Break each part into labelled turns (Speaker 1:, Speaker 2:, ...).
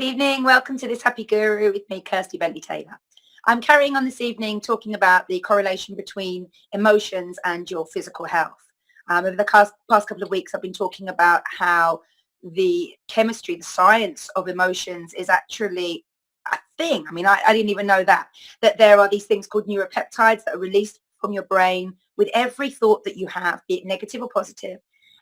Speaker 1: Good evening. Welcome to this Happy Guru with me, Kirsty Bentley Taylor. I'm carrying on this evening talking about the correlation between emotions and your physical health. Over the past couple of weeks, I've been talking about how the chemistry, the science of emotions is actually a thing. I didn't even know that there are these things called neuropeptides that are released from your brain with every thought that you have, be it negative or positive,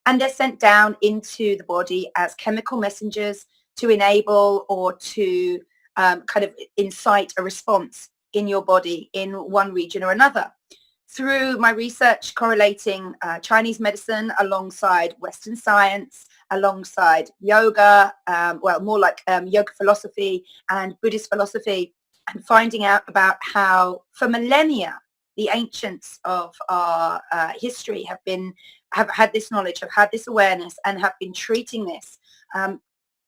Speaker 1: and they're sent down into the body as chemical messengers to enable or to kind of incite a response in your body in one region or another. Through my research correlating Chinese medicine alongside Western science, alongside yoga, more like yoga philosophy and Buddhist philosophy, and finding out about how for millennia, the ancients of our history have had this knowledge, have had this awareness, and have been treating this,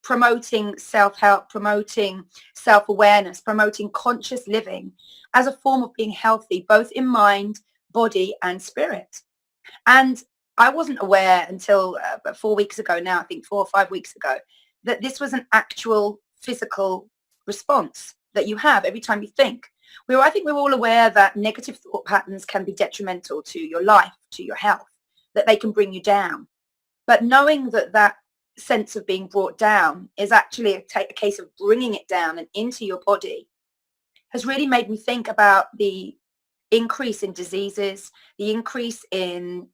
Speaker 1: promoting self-help, promoting self-awareness, promoting conscious living as a form of being healthy, both in mind, body, and spirit. And I wasn't aware until 4 weeks ago now, I think 4 or 5 weeks ago, that this was an actual physical response that you have every time you think. I think we're all aware that negative thought patterns can be detrimental to your life, to your health, that they can bring you down. But knowing that sense of being brought down is actually a case of bringing it down and into your body has really made me think about the increase in diseases, the increase in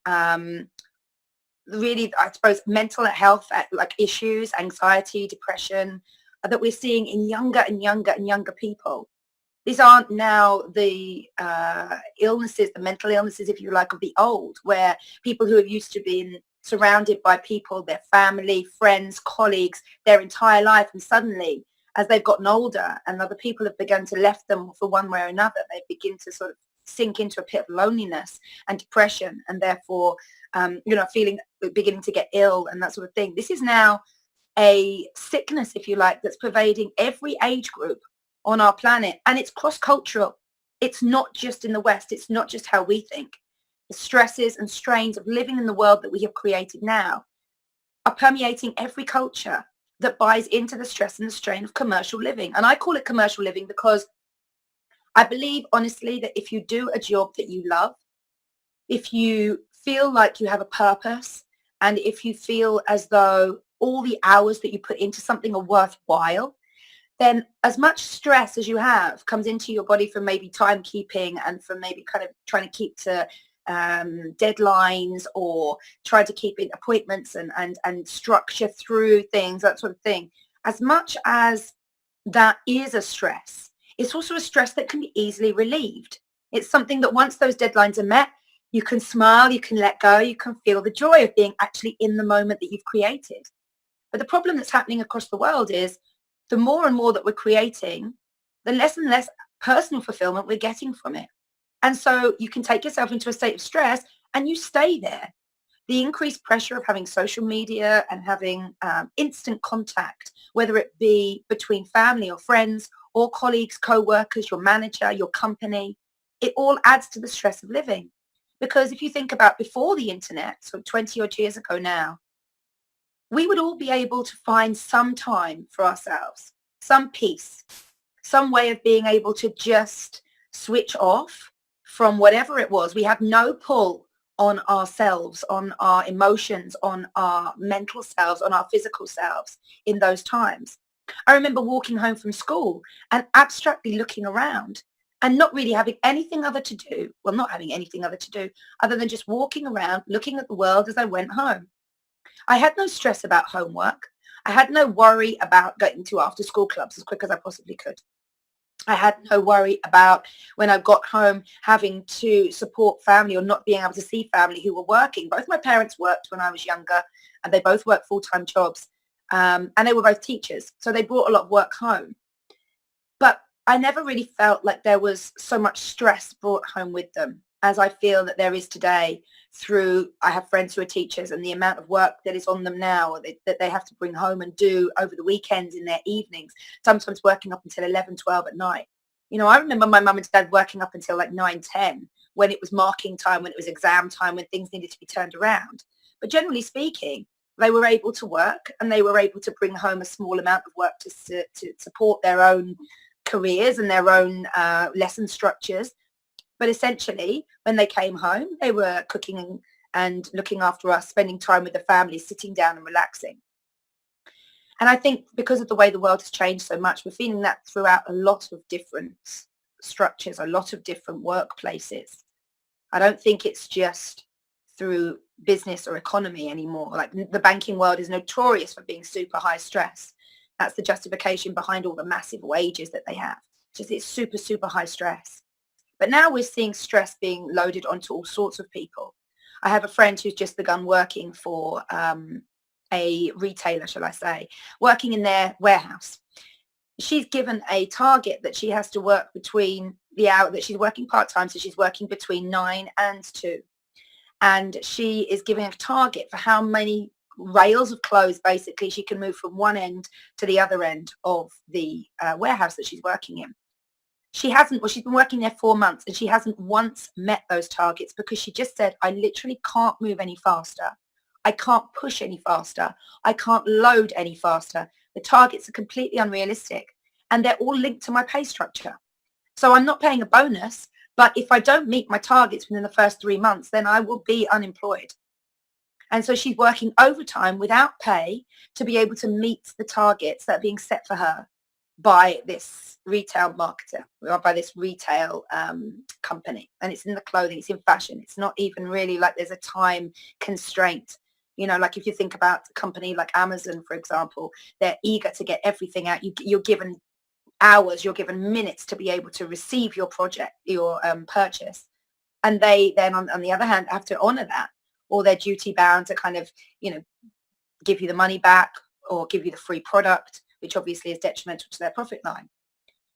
Speaker 1: really, I suppose, mental health like issues, anxiety, depression that we're seeing in younger and younger and younger people. These aren't now the illnesses, the mental illnesses, if you like, of the old, where people who have used to be surrounded by people, their family, friends, colleagues, their entire life, and suddenly, as they've gotten older and other people have begun to left them for one way or another, they begin to sort of sink into a pit of loneliness and depression, and therefore, beginning to get ill and that sort of thing. This is now a sickness, if you like, that's pervading every age group on our planet, and it's cross-cultural. It's not just in the West. It's not just how we think. The stresses and strains of living in the world that we have created now are permeating every culture that buys into the stress and the strain of commercial living. And I call it commercial living because I believe honestly that if you do a job that you love, if you feel like you have a purpose, and if you feel as though all the hours that you put into something are worthwhile, then as much stress as you have comes into your body from maybe timekeeping and from maybe kind of trying to keep to deadlines or try to keep in appointments and structure through things, that sort of thing. As much as that is a stress, it's also a stress that can be easily relieved. It's something that once those deadlines are met, you can smile, you can let go, you can feel the joy of being actually in the moment that you've created. But the problem that's happening across the world is the more and more that we're creating, the less and less personal fulfillment we're getting from it. And so you can take yourself into a state of stress and you stay there. The increased pressure of having social media and having instant contact, whether it be between family or friends or colleagues, co-workers, your manager, your company, it all adds to the stress of living. Because if you think about before the internet, so 20 odd years ago now, we would all be able to find some time for ourselves, some peace, some way of being able to just switch off from whatever it was. We have no pull on ourselves, on our emotions, on our mental selves, on our physical selves in those times. I remember walking home from school and abstractly looking around and not really having anything other to do, not having anything other to do other than just walking around, looking at the world as I went home. I had no stress about homework. I had no worry about getting to after school clubs as quick as I possibly could. I had no worry about when I got home having to support family or not being able to see family who were working. Both my parents worked when I was younger, and they both worked full-time jobs, and they were both teachers. So they brought a lot of work home. But I never really felt like there was so much stress brought home with them as I feel that there is today I have friends who are teachers, and the amount of work that is on them now that they have to bring home and do over the weekends in their evenings, sometimes working up until 11, 12 at night. I remember my mum and dad working up until like 9, 10 when it was marking time, when it was exam time, when things needed to be turned around. But generally speaking, they were able to work and they were able to bring home a small amount of work to support their own careers and their own lesson structures. But essentially, when they came home, they were cooking and looking after us, spending time with the family, sitting down and relaxing. And I think because of the way the world has changed so much, we're feeling that throughout a lot of different structures, a lot of different workplaces. I don't think it's just through business or economy anymore. Like the banking world is notorious for being super high stress. That's the justification behind all the massive wages that they have. Just it's super, super high stress. But now we're seeing stress being loaded onto all sorts of people. I have a friend who's just begun working for a retailer, shall I say, working in their warehouse. She's given a target that she has to work between the hour that she's working part-time, so she's working between 9 and 2. And she is giving a target for how many rails of clothes basically she can move from one end to the other end of the warehouse that she's working in. She hasn't, well, she's been working there 4 months and she hasn't once met those targets because she just said, I literally can't move any faster. I can't push any faster. I can't load any faster. The targets are completely unrealistic and they're all linked to my pay structure. So I'm not paying a bonus, but if I don't meet my targets within the first 3 months, then I will be unemployed. And so she's working overtime without pay to be able to meet the targets that are being set for her by this retail marketer, or by this retail company. And it's in the clothing, it's in fashion. It's not even really like there's a time constraint. You know, like if you think about a company like Amazon, for example, they're eager to get everything out. You're given hours, you're given minutes to be able to receive your project, your purchase. And they then, on the other hand, have to honor that, or they're duty bound to kind of, you know, give you the money back or give you the free product, which obviously is detrimental to their profit line.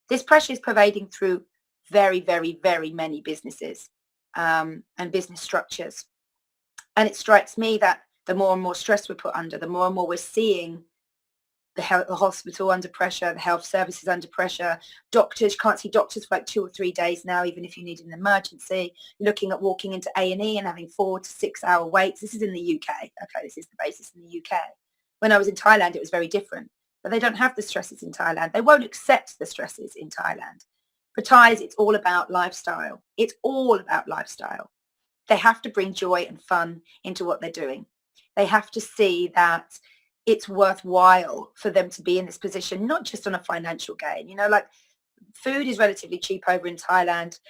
Speaker 1: This pressure is pervading through very, very, very many businesses and business structures. And it strikes me that the more and more stress we're put under, the more and more we're seeing the hospital under pressure, the health services under pressure, doctors, you can't see doctors for like 2 or 3 days now, even if you need an emergency, looking at walking into A&E and having 4 to 6 hour waits. This is in the UK. Okay, this is the basis in the UK. When I was in Thailand, it was very different. But they don't have the stresses in Thailand. They won't accept the stresses in Thailand. For Thais, it's all about lifestyle. It's all about lifestyle. They have to bring joy and fun into what they're doing. They have to see that it's worthwhile for them to be in this position, not just on a financial gain. You know, like food is relatively cheap over in Thailand.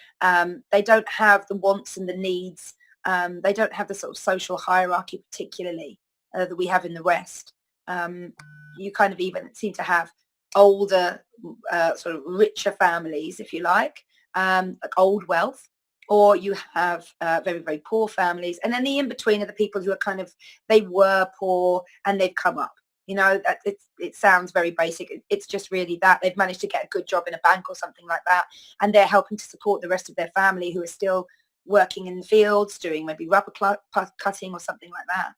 Speaker 1: They don't have the wants and the needs. They don't have the sort of social hierarchy particularly that we have in the West. You kind of even seem to have older, sort of richer families, if you like old wealth, or you have very, very poor families. And then the in-between are the people who are kind of, they were poor and they've come up. You know, that it sounds very basic. It's just really that they've managed to get a good job in a bank or something like that. And they're helping to support the rest of their family who are still working in the fields, doing maybe rubber cutting or something like that.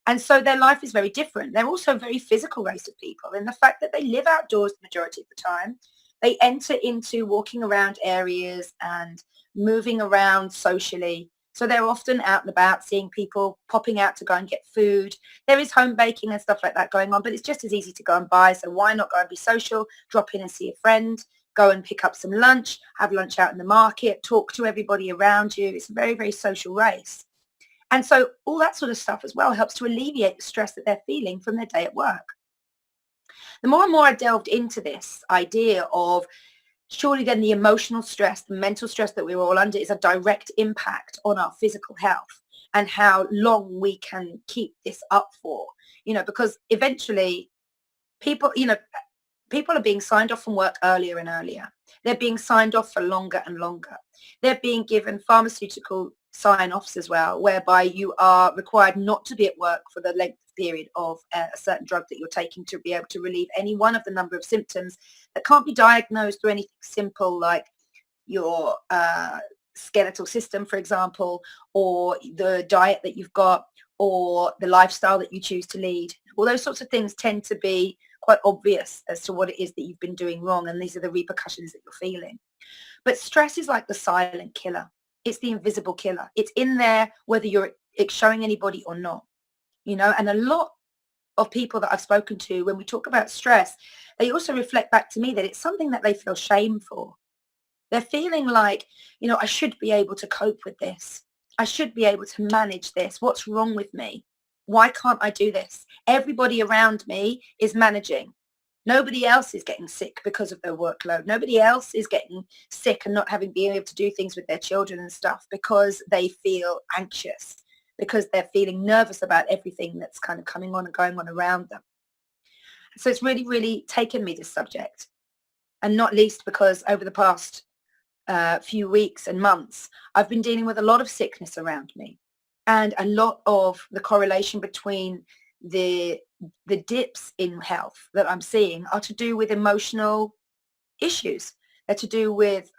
Speaker 1: And so their life is very different. They're also a very physical race of people in the fact that they live outdoors the majority of the time. They enter into walking around areas and moving around socially. So they're often out and about seeing people, popping out to go and get food. There is home baking and stuff like that going on, but it's just as easy to go and buy. So why not go and be social, drop in and see a friend, go and pick up some lunch, have lunch out in the market, talk to everybody around you. It's a very, very social race. And so all that sort of stuff as well helps to alleviate the stress that they're feeling from their day at work. The more and more I delved into this idea of surely then the emotional stress, the mental stress that we're all under is a direct impact on our physical health and how long we can keep this up for, you know, because eventually people, you know, people are being signed off from work earlier and earlier. They're being signed off for longer and longer. They're being given pharmaceutical sign-offs as well, whereby you are required not to be at work for the length period of a certain drug that you're taking to be able to relieve any one of the number of symptoms that can't be diagnosed through anything simple like your skeletal system, for example, or the diet that you've got, or the lifestyle that you choose to lead. All those sorts of things tend to be quite obvious as to what it is that you've been doing wrong, and these are the repercussions that you're feeling. But stress is like the silent killer. It's the invisible killer. It's in there whether you're showing anybody or not, you know, and a lot of people that I've spoken to, when we talk about stress, they also reflect back to me that it's something that they feel shame for. They're feeling like, I should be able to cope with this. I should be able to manage this. What's wrong with me? Why can't I do this? Everybody around me is managing. Nobody else is getting sick because of their workload. Nobody else is getting sick and not having being able to do things with their children and stuff because they feel anxious, because they're feeling nervous about everything that's kind of coming on and going on around them. So it's really, really taken me, this subject. And not least because over the past few weeks and months, I've been dealing with a lot of sickness around me, and a lot of the correlation between the dips in health that I'm seeing are to do with emotional issues. They're to do with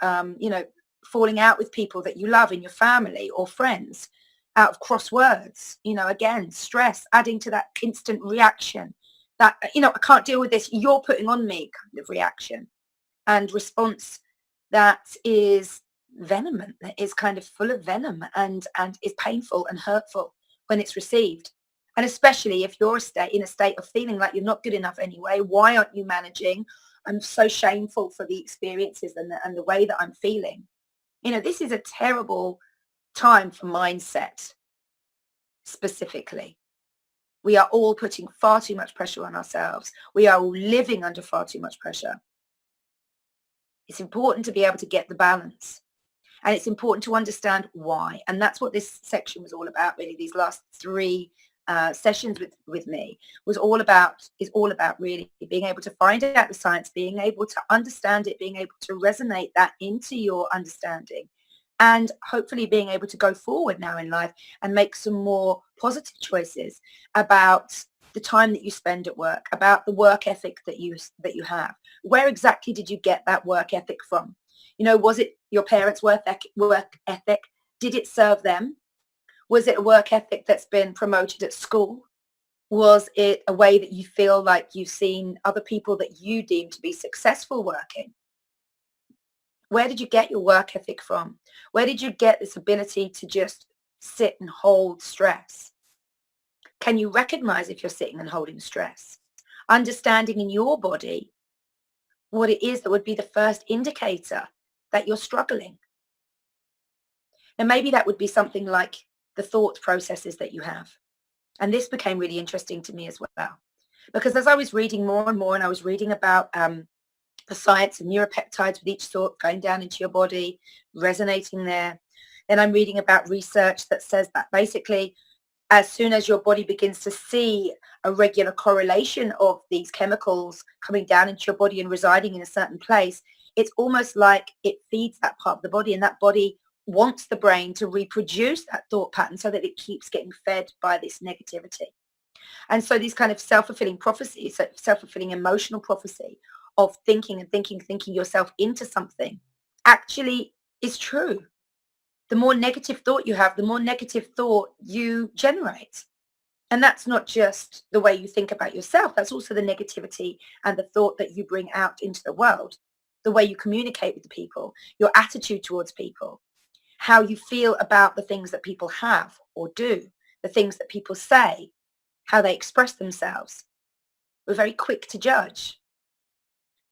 Speaker 1: falling out with people that you love in your family or friends, out of crosswords. Again, stress adding to that instant reaction. That I can't deal with this. You're putting on me kind of reaction and response that is venom, that is kind of full of venom and is painful and hurtful when it's received. And especially if you're in a state of feeling like you're not good enough anyway, why aren't you managing? I'm so shameful for the experiences and the way that I'm feeling. This is a terrible time for mindset specifically. We are all putting far too much pressure on ourselves. We are all living under far too much pressure. It's important to be able to get the balance, and it's important to understand why. And that's what this section was all about, really. These last three sessions with me is all about really being able to find out the science, being able to understand it, being able to resonate that into your understanding, and hopefully being able to go forward now in life and make some more positive choices about the time that you spend at work, about the work ethic that you have. Where exactly did you get that work ethic from? Was it your parents' work ethic? Did it serve them? Was it a work ethic that's been promoted at school? Was it a way that you feel like you've seen other people that you deem to be successful working? Where did you get your work ethic from? Where did you get this ability to just sit and hold stress? Can you recognize if you're sitting and holding stress? Understanding in your body what it is that would be the first indicator that you're struggling. And maybe that would be something like the thought processes that you have. And this became really interesting to me as well. Because as I was reading more and more, and I was reading about the science of neuropeptides with each thought going down into your body, resonating there, then I'm reading about research that says that basically as soon as your body begins to see a regular correlation of these chemicals coming down into your body and residing in a certain place, it's almost like it feeds that part of the body, and that body wants the brain to reproduce that thought pattern so that it keeps getting fed by this negativity. And so these kind of self-fulfilling prophecies, self-fulfilling emotional prophecy of thinking and thinking yourself into something actually is true. The more negative thought you have, the more negative thought you generate. And that's not just the way you think about yourself. That's also the negativity and the thought that you bring out into the world, the way you communicate with the people, your attitude towards people, how you feel about the things that people have or do, the things that people say, how they express themselves. We're very quick to judge,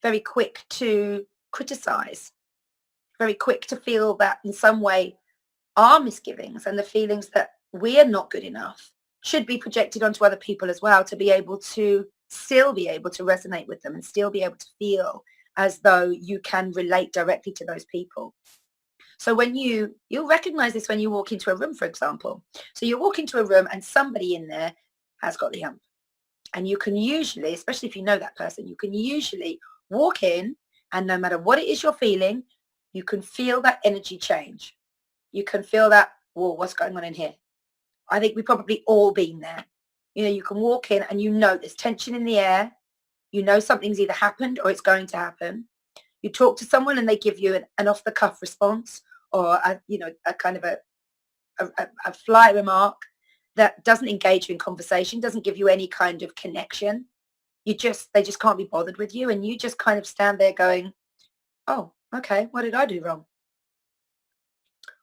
Speaker 1: very quick to criticize, very quick to feel that in some way our misgivings and the feelings that we are not good enough should be projected onto other people as well, to be able to still be able to resonate with them and still be able to feel as though you can relate directly to those people. So when you'll recognize this when you walk into a room, for example. So you walk into a room and somebody in there has got the hump. And you can usually, especially if you know that person, you can usually walk in, and no matter what it is you're feeling, you can feel that energy change. You can feel that, whoa, what's going on in here? I think we've probably all been there. You can walk in and there's tension in the air. Something's either happened or it's going to happen. You talk to someone and they give you an off-the-cuff response, or a kind of a fly remark that doesn't engage you in conversation, doesn't give you any kind of connection. They just can't be bothered with you, and you just kind of stand there going, oh, okay, what did I do wrong?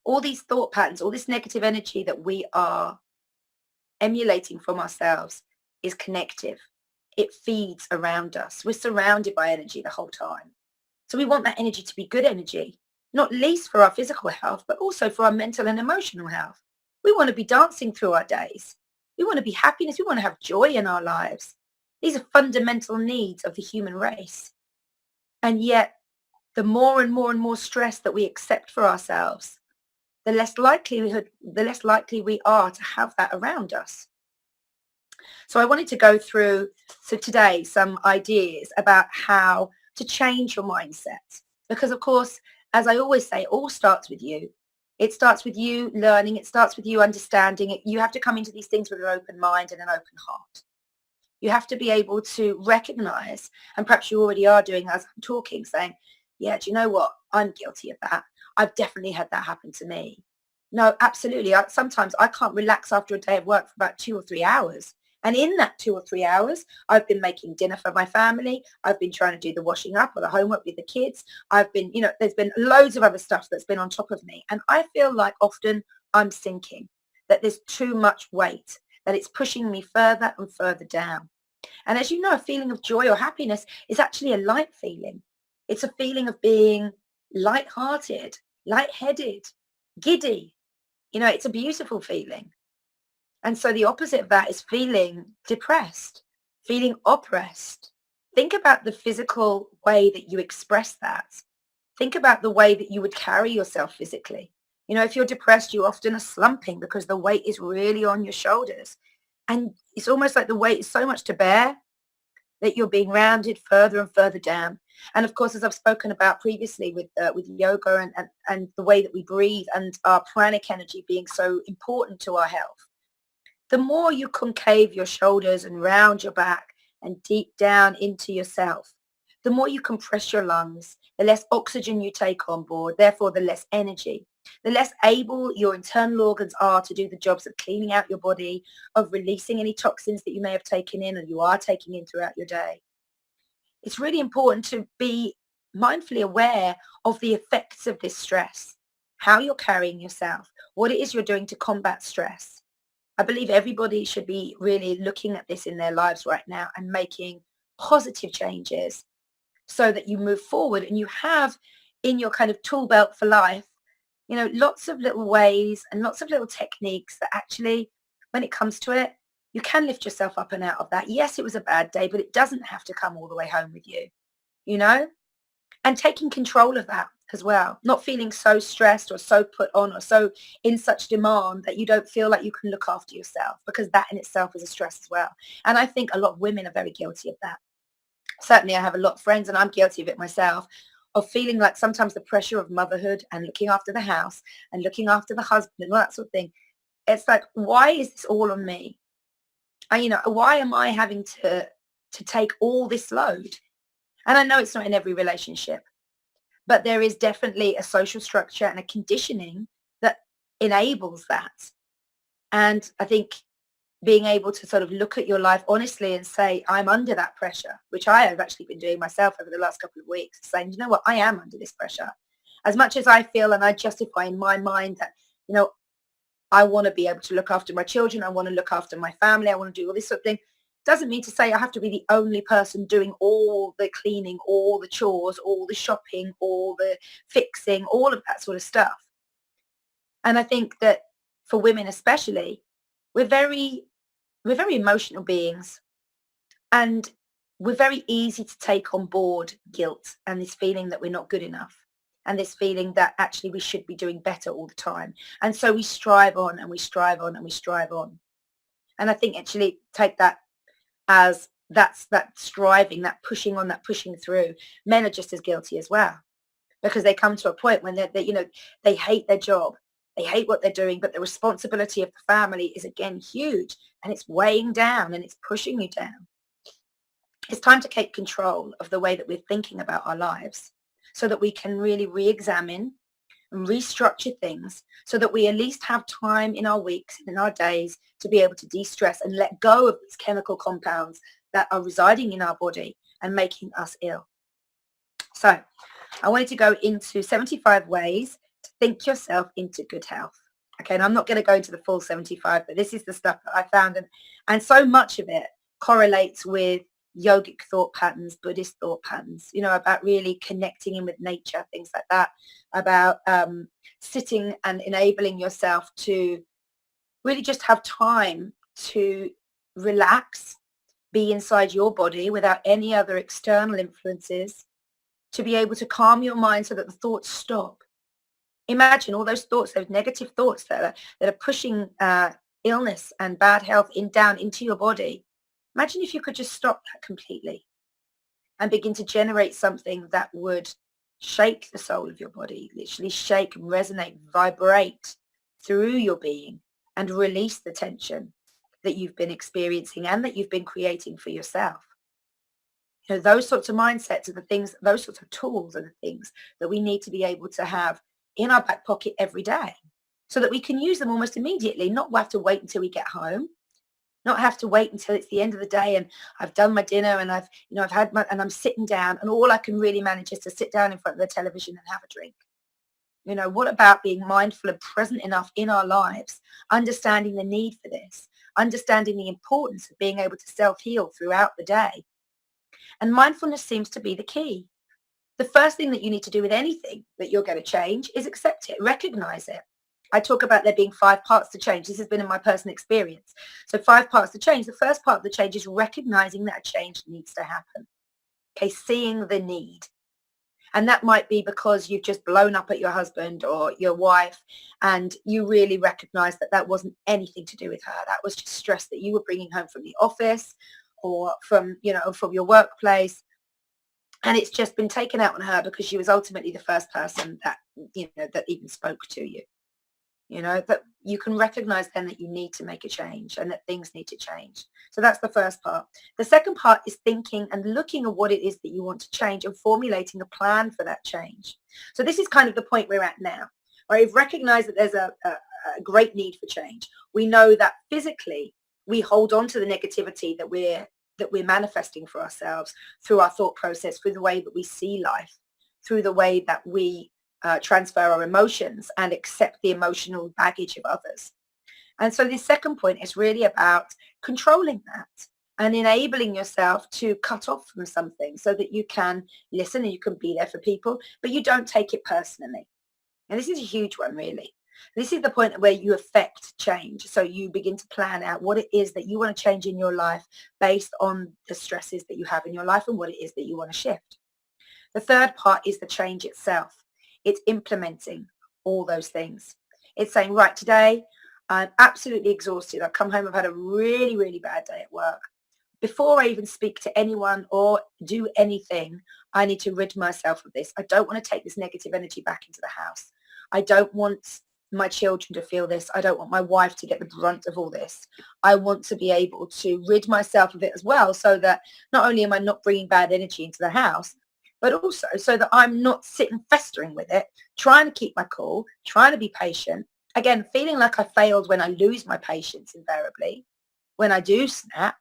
Speaker 1: All these thought patterns, all this negative energy that we are emulating from ourselves is connective. It feeds around us. We're surrounded by energy the whole time. So we want that energy to be good energy, not least for our physical health, but also for our mental and emotional health. We want to be dancing through our days. We want to be happiness. We want to have joy in our lives. These are fundamental needs of the human race. And yet, the more and more and more stress that we accept for ourselves, the less likely we are to have that around us. So I wanted to go through, today, some ideas about how to change your mindset. Because of course, as I always say, it all starts with you. It starts with you learning. It starts with you understanding it. You have to come into these things with an open mind and an open heart. You have to be able to recognize, and perhaps you already are doing as I'm talking, saying, yeah, do you know what? I'm guilty of that. I've definitely had that happen to me. No, absolutely. Sometimes I can't relax after a day of work for about 2 or 3 hours. And in that 2 or 3 hours, I've been making dinner for my family. I've been trying to do the washing up or the homework with the kids. I've been, there's been loads of other stuff that's been on top of me. And I feel like often I'm sinking, that there's too much weight, that it's pushing me further and further down. And as you know, a feeling of joy or happiness is actually a light feeling. It's a feeling of being light-hearted, light-headed, giddy. It's a beautiful feeling. And so the opposite of that is feeling depressed, feeling oppressed. Think about the physical way that you express that. Think about the way that you would carry yourself physically. If you're depressed, you often are slumping because the weight is really on your shoulders. And it's almost like the weight is so much to bear that you're being rounded further and further down. And of course, as I've spoken about previously with yoga and the way that we breathe and our pranic energy being so important to our health, the more you concave your shoulders and round your back and deep down into yourself, the more you compress your lungs, the less oxygen you take on board, therefore the less energy, the less able your internal organs are to do the jobs of cleaning out your body, of releasing any toxins that you may have taken in or you are taking in throughout your day. It's really important to be mindfully aware of the effects of this stress, how you're carrying yourself, what it is you're doing to combat stress. I believe everybody should be really looking at this in their lives right now and making positive changes so that you move forward and you have in your kind of tool belt for life, lots of little ways and lots of little techniques that actually, when it comes to it, you can lift yourself up and out of that. Yes, it was a bad day, but it doesn't have to come all the way home with you, and taking control of that as well, not feeling so stressed or so put on or so in such demand that you don't feel like you can look after yourself, because that in itself is a stress as well. And I think a lot of women are very guilty of that. Certainly I have a lot of friends, and I'm guilty of it myself, of feeling like sometimes the pressure of motherhood and looking after the house and looking after the husband and all that sort of thing. It's like, why is this all on me? Why am I having to take all this load? And I know it's not in every relationship, but there is definitely a social structure and a conditioning that enables that. And I think being able to sort of look at your life honestly and say, I'm under that pressure, which I have actually been doing myself over the last couple of weeks, saying, you know what, I am under this pressure. As much as I feel and I justify in my mind that, I want to be able to look after my children, I want to look after my family, I want to do all this sort of thing, doesn't mean to say I have to be the only person doing all the cleaning, all the chores, all the shopping, all the fixing, all of that sort of stuff. And I think that for women especially, we're very emotional beings, and we're very easy to take on board guilt and this feeling that we're not good enough and this feeling that actually we should be doing better all the time. And so we strive on and we strive on and we strive on. And I think actually take that as that striving, that pushing on, that pushing through. Men are just as guilty as well, because they come to a point when they hate their job. They hate what they're doing, but the responsibility of the family is again huge, and it's weighing down and it's pushing you down. It's time to take control of the way that we're thinking about our lives so that we can really re-examine and restructure things so that we at least have time in our weeks and in our days to be able to de-stress and let go of these chemical compounds that are residing in our body and making us ill. So I wanted to go into 75 ways to think yourself into good health. Okay, and I'm not going to go into the full 75, but this is the stuff that I found, and so much of it correlates with yogic thought patterns, Buddhist thought patterns, about really connecting in with nature, things like that, about sitting and enabling yourself to really just have time to relax, be inside your body without any other external influences, to be able to calm your mind so that the thoughts stop. Imagine all those thoughts, those negative thoughts that are pushing illness and bad health down into your body. Imagine if you could just stop that completely and begin to generate something that would shake the soul of your body, literally shake, resonate, vibrate through your being and release the tension that you've been experiencing and that you've been creating for yourself. Those sorts of mindsets are the things, those sorts of tools are the things that we need to be able to have in our back pocket every day so that we can use them almost immediately, not have to wait until we get home, not have to wait until it's the end of the day and I've done my dinner and I've had and I'm sitting down and all I can really manage is to sit down in front of the television and have a drink. What about being mindful and present enough in our lives, understanding the need for this, understanding the importance of being able to self-heal throughout the day? And mindfulness seems to be the key. The first thing that you need to do with anything that you're going to change is accept it, recognize it. I talk about there being 5 parts to change. This has been in my personal experience. So 5 parts to change. The first part of the change is recognizing that a change needs to happen. Okay, seeing the need. And that might be because you've just blown up at your husband or your wife and you really recognize that that wasn't anything to do with her. That was just stress that you were bringing home from the office or from your workplace. And it's just been taken out on her because she was ultimately the first person that, that even spoke to you. But you can recognize then that you need to make a change and that things need to change. So that's the first part. The second part is thinking and looking at what it is that you want to change and formulating a plan for that change. So this is kind of the point we're at now, where we've recognized that there's a great need for change. We know that physically we hold on to the negativity that we're manifesting for ourselves through our thought process, through the way that we see life, through the way that we transfer our emotions and accept the emotional baggage of others. And so this second point is really about controlling that and enabling yourself to cut off from something so that you can listen and you can be there for people, but you don't take it personally. And this is a huge one, really. This is the point where you affect change. So you begin to plan out what it is that you want to change in your life based on the stresses that you have in your life and what it is that you want to shift. The third part is the change itself. It's implementing all those things. It's saying, right, today I'm absolutely exhausted. I've come home, I've had a really, really bad day at work. Before I even speak to anyone or do anything, I need to rid myself of this. I don't want to take this negative energy back into the house. I don't want my children to feel this. I don't want my wife to get the brunt of all this. I want to be able to rid myself of it as well so that not only am I not bringing bad energy into the house, but also so that I'm not sitting festering with it, trying to keep my cool, trying to be patient. Again, feeling like I failed when I lose my patience invariably, when I do snap,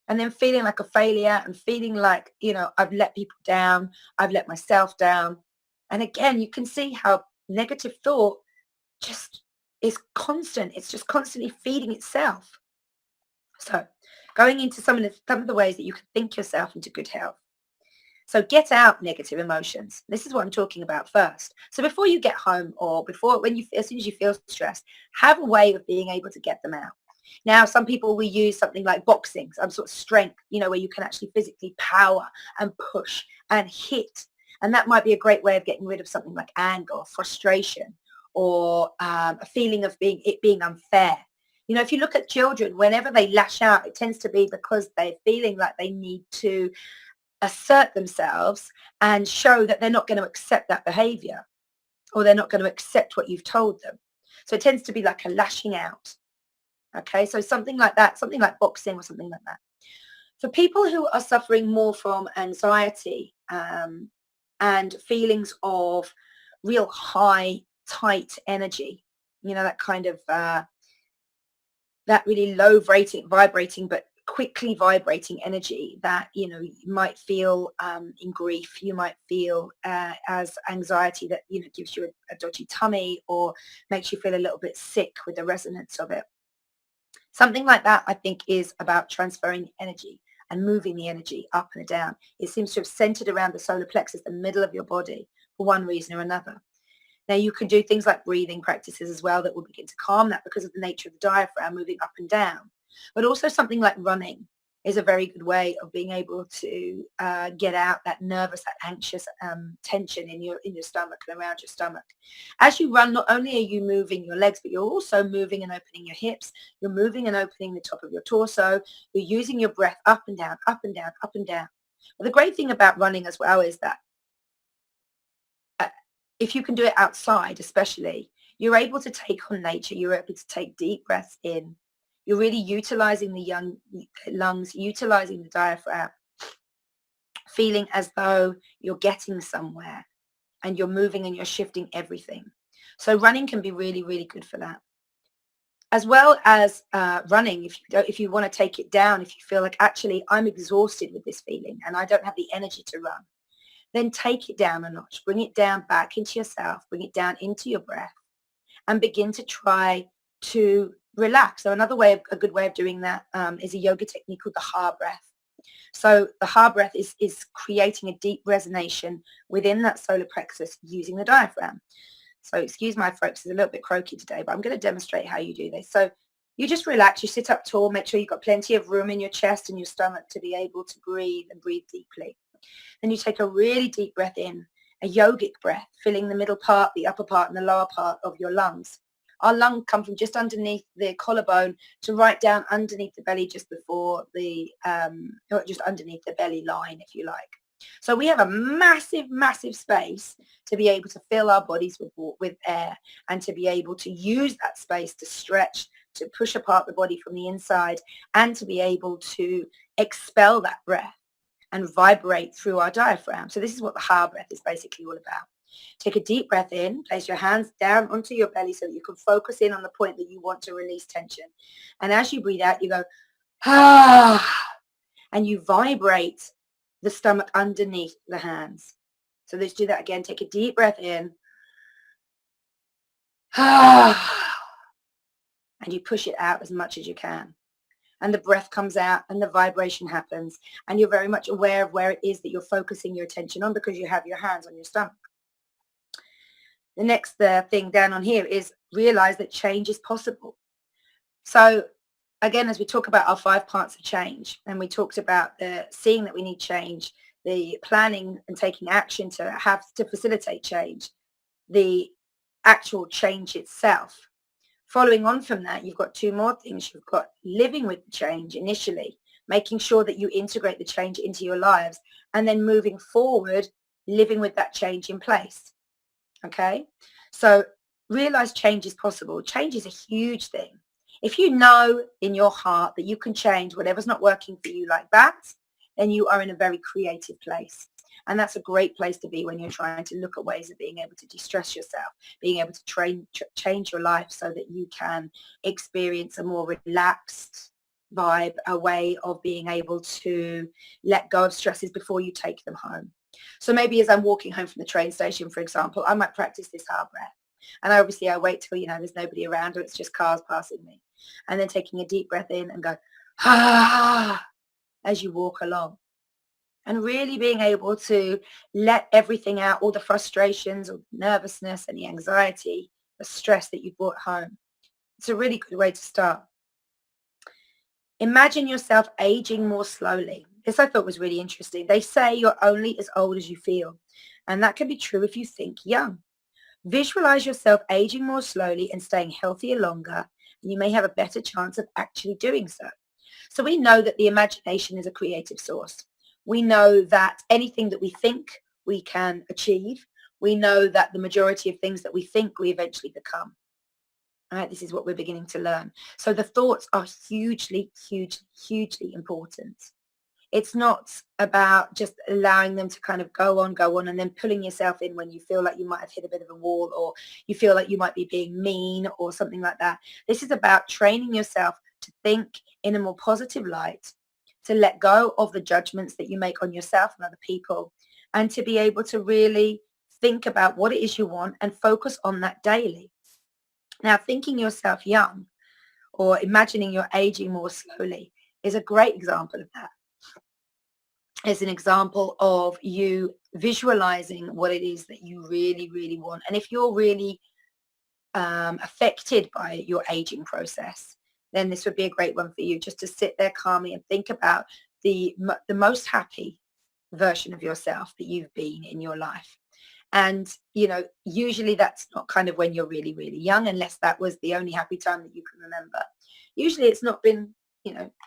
Speaker 1: and then feeling like a failure and feeling like, I've let people down, I've let myself down. And again, you can see how negative thought just is constant. It's just constantly feeding itself. So going into some of the ways that you can think yourself into good health. So get out negative emotions. This is what I'm talking about first. So before you get home or as soon as you feel stressed, have a way of being able to get them out. Now, some people will use something like boxing, some sort of strength, where you can actually physically power and push and hit. And that might be a great way of getting rid of something like anger or frustration or a feeling of being unfair. If you look at children, whenever they lash out, it tends to be because they're feeling like they need to assert themselves and show that they're not going to accept that behavior or they're not going to accept what you've told them. So it tends to be like a lashing out. Okay, so something like that, something like boxing or something like that. For people who are suffering more from anxiety and feelings of real high, tight energy, that kind of, that really low vibrating, but quickly vibrating energy that, you might feel in grief, you might feel as anxiety that, gives you a dodgy tummy or makes you feel a little bit sick with the resonance of it. Something like that, I think, is about transferring energy. and moving the energy up and down. It seems to have centered around the solar plexus, the middle of your body, for one reason or another. Now, you can do things like breathing practices as well that will begin to calm that because of the nature of the diaphragm moving up and down. But also something like running is a very good way of being able to get out that nervous, that anxious tension in your stomach and around your stomach. As you run, not only are you moving your legs, but you're also moving and opening your hips. You're moving and opening the top of your torso. You're using your breath up and down, up and down, up and down. But the great thing about running as well is that if you can do it outside, especially, you're able to take on nature. You're able to take deep breaths in. You're really utilizing the young lungs, utilizing the diaphragm, feeling as though you're getting somewhere and you're moving and you're shifting everything. So running can be really, really good for that. As well as running, if you want to take it down, if you feel like actually I'm exhausted with this feeling and I don't have the energy to run, then take it down a notch, bring it down back into yourself, bring it down into your breath and begin to try to relax. So another way, a good way of doing that is a yoga technique called the Ha breath. So the Ha breath is creating a deep resonation within that solar plexus using the diaphragm. So excuse my throat, it's a little bit croaky today, but I'm going to demonstrate how you do this. So you just relax, you sit up tall, make sure you've got plenty of room in your chest and your stomach to be able to breathe and breathe deeply. Then you take a really deep breath in, a yogic breath, filling the middle part, the upper part, and the lower part of your lungs. Our lungs come from just underneath the collarbone to right down underneath the belly, just before the, just underneath the belly line, if you like. So we have a massive, massive space to be able to fill our bodies with air and to be able to use that space to stretch, to push apart the body from the inside and to be able to expel that breath and vibrate through our diaphragm. So this is what the Ha breath is basically all about. Take a deep breath in, place your hands down onto your belly so that you can focus in on the point that you want to release tension. And as you breathe out, you go, ah, and you vibrate the stomach underneath the hands. So let's do that again. Take a deep breath in, ah, and you push it out as much as you can. And the breath comes out and the vibration happens. And you're very much aware of where it is that you're focusing your attention on because you have your hands on your stomach. The next thing down on here is realize that change is possible. So again, as we talk about our 5 parts of change, and we talked about the seeing that we need change, the planning and taking action to facilitate change, the actual change itself. Following on from that, you've got 2 more things. You've got living with the change initially, making sure that you integrate the change into your lives, and then moving forward, living with that change in place. Okay? So realize change is possible. Change is a huge thing. If you know in your heart that you can change whatever's not working for you like that, then you are in a very creative place. And that's a great place to be when you're trying to look at ways of being able to de-stress yourself, being able to change your life so that you can experience a more relaxed vibe, a way of being able to let go of stresses before you take them home. So maybe as I'm walking home from the train station, for example, I might practice this Ha breath. And obviously I wait till, there's nobody around or it's just cars passing me. And then taking a deep breath in and go, ah, as you walk along. And really being able to let everything out, all the frustrations or nervousness and the anxiety, the stress that you brought home. It's a really good way to start. Imagine yourself aging more slowly. This I thought was really interesting. They say you're only as old as you feel. And that can be true if you think young. Visualize yourself aging more slowly and staying healthier longer, and you may have a better chance of actually doing so. So we know that the imagination is a creative source. We know that anything that we think we can achieve. We know that the majority of things that we think we eventually become. All right, this is what we're beginning to learn. So the thoughts are hugely, hugely, hugely important. It's not about just allowing them to kind of go on, and then pulling yourself in when you feel like you might have hit a bit of a wall or you feel like you might be being mean or something like that. This is about training yourself to think in a more positive light, to let go of the judgments that you make on yourself and other people, and to be able to really think about what it is you want and focus on that daily. Now, thinking yourself young or imagining you're aging more slowly is a great example of that. is an example of you visualizing what it is that you really, really want. And if you're really affected by your aging process, then this would be a great one for you, just to sit there calmly and think about the most happy version of yourself that you've been in your life. And, usually that's not kind of when you're really, really young, unless that was the only happy time that you can remember. Usually it's not been,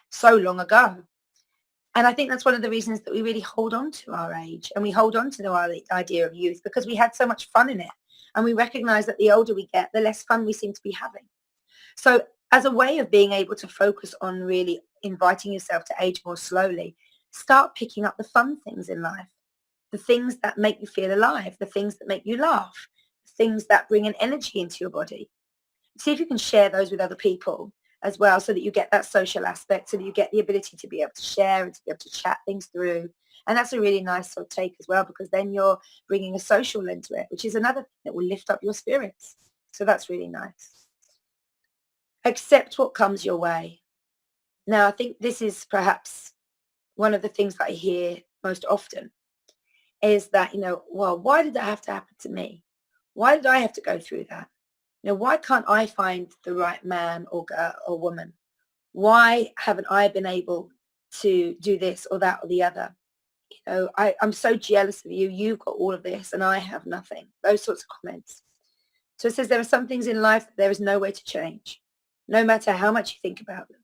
Speaker 1: so long ago. And I think that's one of the reasons that we really hold on to our age and we hold on to our idea of youth, because we had so much fun in it. And we recognize that the older we get, the less fun we seem to be having. So as a way of being able to focus on really inviting yourself to age more slowly, start picking up the fun things in life, the things that make you feel alive, the things that make you laugh, the things that bring an energy into your body. See if you can share those with other people as well, so that you get that social aspect, so that you get the ability to be able to share and to be able to chat things through. And that's a really nice sort of take as well, because then you're bringing a social into it, which is another thing that will lift up your spirits. So that's really nice. Accept what comes your way. Now, I think this is perhaps one of the things that I hear most often, is that, well, why did that have to happen to me? Why did I have to go through that? Why can't I find the right man or girl or woman? Why haven't I been able to do this or that or the other? I'm so jealous of you. You've got all of this and I have nothing. Those sorts of comments. So it says there are some things in life that there is no way to change, no matter how much you think about them.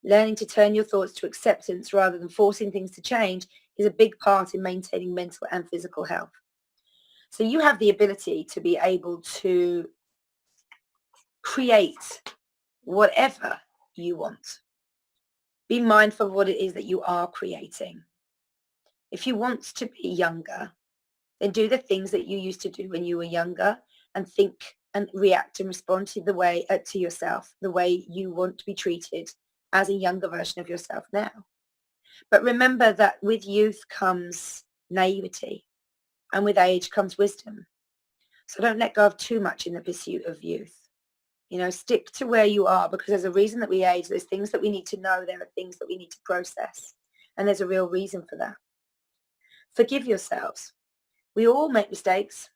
Speaker 1: Learning to turn your thoughts to acceptance rather than forcing things to change is a big part in maintaining mental and physical health. So you have the ability to be able to create whatever you want. Be mindful of what it is that you are creating. If you want to be younger, then do the things that you used to do when you were younger, and think and react and respond to the way to yourself, the way you want to be treated as a younger version of yourself now. But remember that with youth comes naivety, and with age comes wisdom. So don't let go of too much in the pursuit of youth. Stick to where you are, because there's a reason that we age. There's things that we need to know. There are things that we need to process. And there's a real reason for that. Forgive yourselves. We all make mistakes.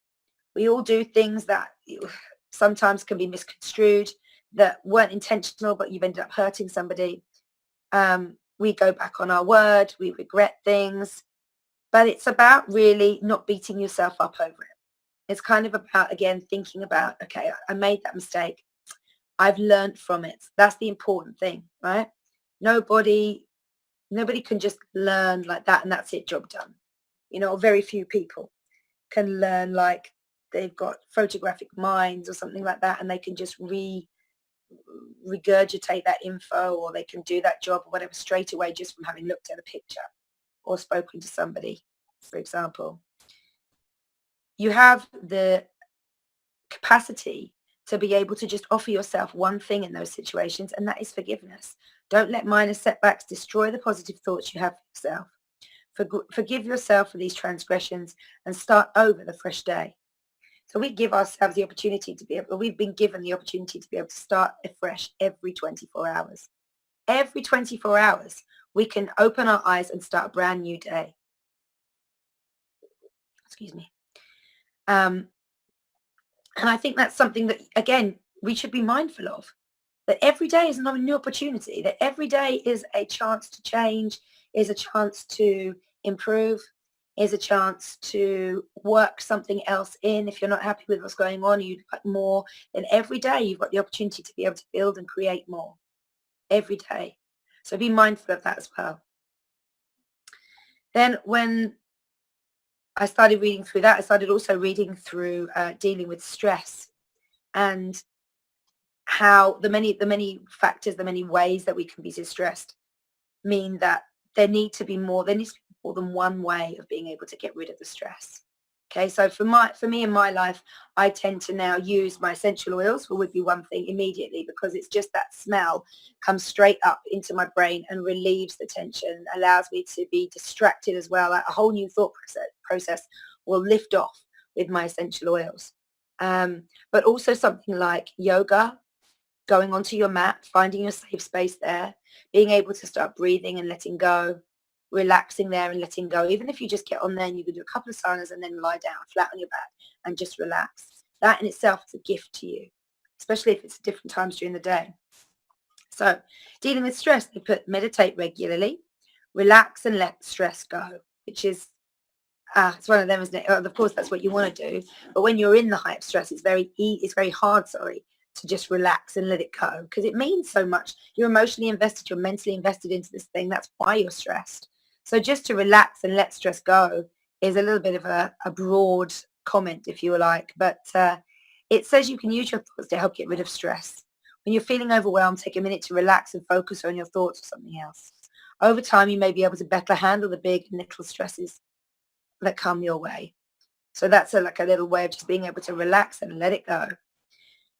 Speaker 1: We all do things that sometimes can be misconstrued, that weren't intentional, but you've ended up hurting somebody. We go back on our word. We regret things. But it's about really not beating yourself up over it. It's kind of about, again, thinking about, okay, I made that mistake. I've learned from it. That's the important thing, right? Nobody can just learn like that and that's it, job done. Very few people can learn like they've got photographic minds or something like that, and they can just regurgitate that info, or they can do that job or whatever straight away just from having looked at a picture or spoken to somebody, for example. You have the capacity to be able to just offer yourself one thing in those situations, and that is forgiveness. Don't let minor setbacks destroy the positive thoughts you have for yourself. Forgive yourself for these transgressions and start over the fresh day. So we give ourselves the opportunity to be able, we've been given the opportunity to be able to start afresh every 24 hours. Every 24 hours, we can open our eyes and start a brand new day. Excuse me. And I think that's something that, again, we should be mindful of, that every day is another new opportunity, that every day is a chance to change, is a chance to improve, is a chance to work something else in. If you're not happy with what's going on, you'd like more, then every day you've got the opportunity to be able to build and create more every day. So be mindful of that as well. Then when I started reading through that, I started also reading through dealing with stress, and how the many factors, the many ways that we can be distressed mean that there needs to be more than one way of being able to get rid of the stress. Okay, so for me in my life, I tend to now use my essential oils, would be one thing immediately, because it's just that smell comes straight up into my brain and relieves the tension, allows me to be distracted as well. Like a whole new thought process will lift off with my essential oils. But also something like yoga, going onto your mat, finding your safe space there, being able to start breathing and letting go, relaxing there and letting go. Even if you just get on there and you can do a couple of sanas and then lie down flat on your back and just relax. That in itself is a gift to you, especially if it's at different times during the day. So dealing with stress, they put meditate regularly, relax and let stress go, which is, it's one of them, isn't it? Of course, that's what you want to do. But when you're in the height of stress, it's very hard, to just relax and let it go because it means so much. You're emotionally invested, you're mentally invested into this thing. That's why you're stressed. So just to relax and let stress go is a little bit of a broad comment, if you like. But it says you can use your thoughts to help get rid of stress. When you're feeling overwhelmed, take a minute to relax and focus on your thoughts or something else. Over time, you may be able to better handle the big and little stresses that come your way. So that's like a little way of just being able to relax and let it go.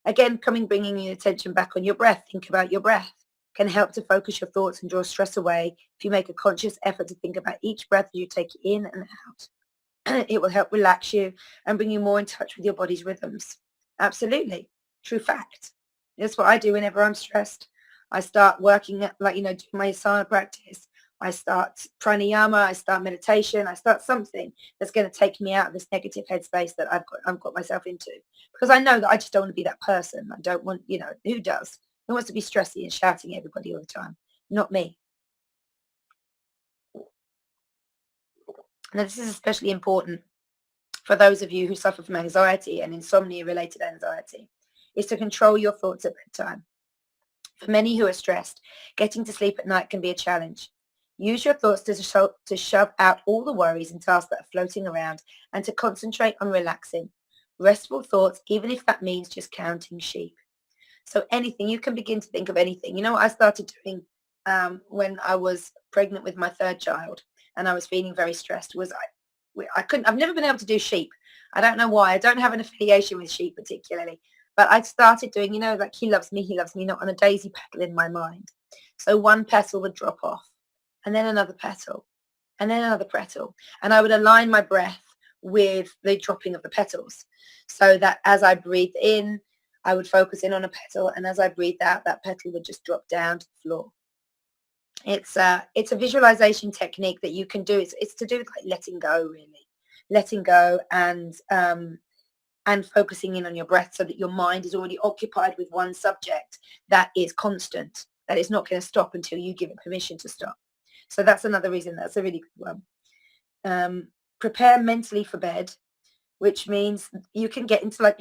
Speaker 1: Again, bringing your attention back on your breath. Think about your breath. Can help to focus your thoughts and draw stress away if you make a conscious effort to think about each breath you take in and out. It will help relax you and bring you more in touch with your body's rhythms. Absolutely. True fact. That's what I do whenever I'm stressed. I start working, doing my asana practice. I start pranayama. I start meditation. I start something that's going to take me out of this negative headspace that I've got myself into. Because I know that I just don't want to be that person. I don't want, who does? Who wants to be stressy and shouting at everybody all the time? Not me. Now, this is especially important for those of you who suffer from anxiety and insomnia-related anxiety, is to control your thoughts at bedtime. For many who are stressed, getting to sleep at night can be a challenge. Use your thoughts to shove out all the worries and tasks that are floating around and to concentrate on relaxing. Restful thoughts, even if that means just counting sheep. So anything, you can begin to think of anything. You know what I started doing when I was pregnant with my third child and I was feeling very stressed was I've never been able to do sheep. I don't know why. I don't have an affiliation with sheep particularly. But I started doing, like he loves me, not on a daisy petal in my mind. So one petal would drop off and then another petal and then another petal. And I would align my breath with the dropping of the petals so that as I breathed in, I would focus in on a petal. And as I breathed out, that petal would just drop down to the floor. It's a visualization technique that you can do. It's to do with like letting go, really. Letting go and focusing in on your breath so that your mind is already occupied with one subject that is constant, that is not going to stop until you give it permission to stop. So that's another reason. That's a really good one. Prepare mentally for bed, which means you can get into